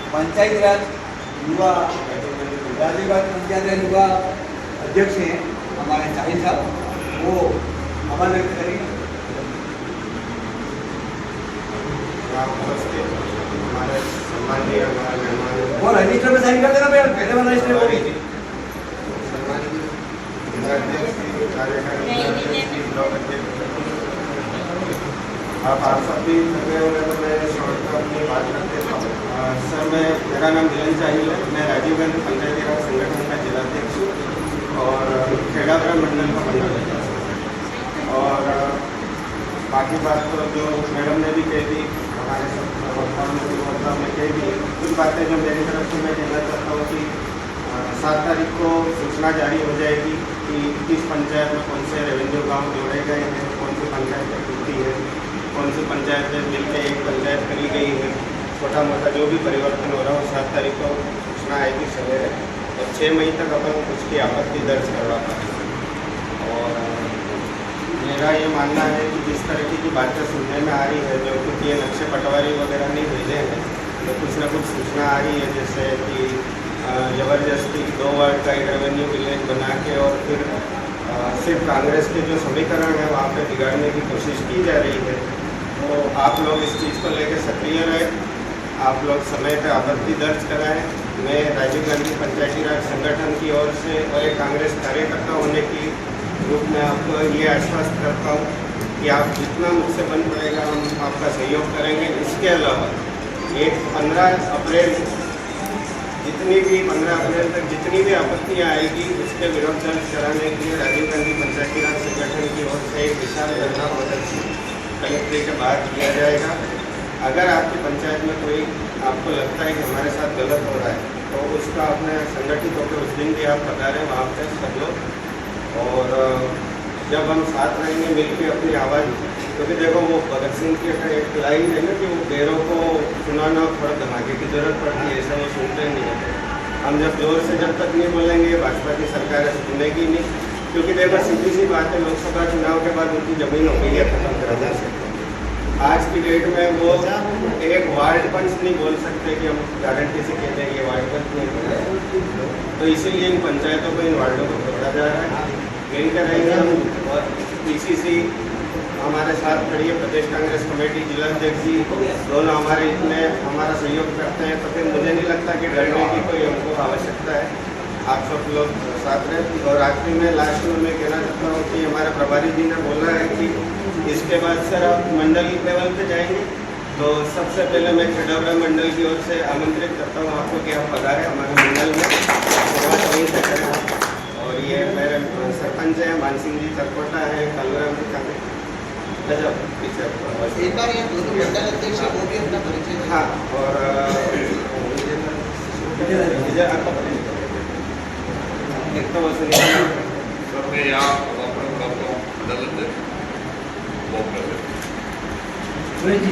पंचायत राज युवा, राजीव गांधी पंचायत राज युवा अध्यक्ष हैं हमारे शाहिद साहब, वो आभार व्यक्त करेंगे। नमस्ते, हमारे सम्मानीय मेहमान और रजिस्टर में साइन कर देना भैया, पहले वाला रजिस्टर वो भी। आप सब भी लगे हुए तो मैं शॉर्ट में अपनी बात करते था। सर मेरा नाम मिलन चाहिल है, मैं राजीव गांधी पंचायती राज संगठन का जिलाध्यक्ष और खेड़ावरा मंडल का मंडल। और बाकी बात तो जो मैडम ने भी कह दी, हमारे सब में कह दी, कुछ बातें जो मेरी तरफ से मैं कहना चाहता हूँ कि 7 तारीख को सूचना जारी हो जाएगी कि किस पंचायत में कौन से रेवेन्यू गांव जोड़े गए हैं, कौन सी पंचायतें टूटी है, कौन सी पंचायतें मिलकर एक पंचायत करी गई है। छोटा मोटा जो भी परिवर्तन हो रहा हो 7 तारीख को सूचना आएगी सवेरे, और 6 मई तक अपन उसकी आपत्ति दर्ज करवा पाएंगे। और मेरा ये मानना है कि जिस तरह की बातें सुनने में आ रही है, जो क्योंकि ये नक्शे पटवारी वगैरह नहीं भेजे हैं, तो कुछ ना कुछ सूचना आ रही है जैसे कि ज़बरदस्ती 2 वार्ड का एक रेवेन्यू विलेज बना के और फिर सिर्फ कांग्रेस के जो समीकरण है वहाँ पे बिगाड़ने की कोशिश की जा रही है। तो आप लोग इस चीज़ को लेकर सक्रिय रहें, आप लोग समय पर आपत्ति दर्ज कराएं। मैं राजीव गांधी पंचायती राज संगठन की ओर से और एक कांग्रेस कार्यकर्ता होने की ग्रुप में आपको ये आश्वस्त करता हूँ कि आप जितना मुझसे बन पड़ेगा हम आपका सहयोग करेंगे। इसके अलावा 15 अप्रैल जितनी भी 15 अप्रैल तक जितनी भी आपत्तियाँ आएगी उसके विरोध दर्ज कराने के लिए राजीव गांधी पंचायती राज संगठन की ओर से एक विशाल धरना प्रदर्शन कलेक्ट्रेट के बाहर किया जाएगा। अगर आपकी पंचायत में कोई आपको लगता है कि हमारे साथ गलत हो रहा है तो उसका अपने संगठित होकर उस दिन भी आप पधारें वहाँ पर सब लोग। और जब हम साथ रहेंगे मिलकर अपनी आवाज़, क्योंकि देखो वो भगत सिंह की एक लाइन है ना कि वो बेरों को सुनाना थोड़ा धमाके की जरूरत पड़ती है, ऐसा वो सुनते नहीं है। हम जब जोर से जब तक नहीं बोलेंगे भाजपा की सरकार सुनेगी नहीं, क्योंकि देखो सीधी सी बात है, लोकसभा चुनाव के बाद उनकी जमीन हो गई है खत्म करा जा सकते। आज की डेट में वो एक वार्ड पंच नहीं बोल सकते कि हम गारंटी से कहते हैं ये वार्ड पंच नहीं बोला, तो इसीलिए इन पंचायतों को इन वार्डों को तोड़ा जा रहा है। मिलकर रहेंगे हम और पीसीसी हमारे साथ खड़ी है, प्रदेश कांग्रेस कमेटी जिला अध्यक्ष जी दोनों हमारे इसमें हमारा सहयोग करते हैं, तो फिर मुझे नहीं लगता कि डरने की कोई हमको आवश्यकता है। आप सब लोग साथ रहें। और आखिरी में लास्ट में मैं कहना चाहता हूँ कि हमारे प्रभारी जी ने बोला है कि इसके बाद सर आप मंडल लेवल पे जाएंगे, तो सबसे पहले मैं खडौरा मंडल की ओर से आमंत्रित करता हूँ आपको कि आप पधारें हमारे मंडल में, शुरुआत वहीं से करें। और ये मेरे सरपंच हैं मानसिंह जी चरकोटा है, कलराम पीछे एक बार यहाँ दो मंडल अध्यक्ष है वो भी अपना परिचय दें। हाँ, और विजय आपका परिचय एक तो वसूली सर मैं यहाँ पदार्पण करता हूँ मंडल अध्यक्ष जी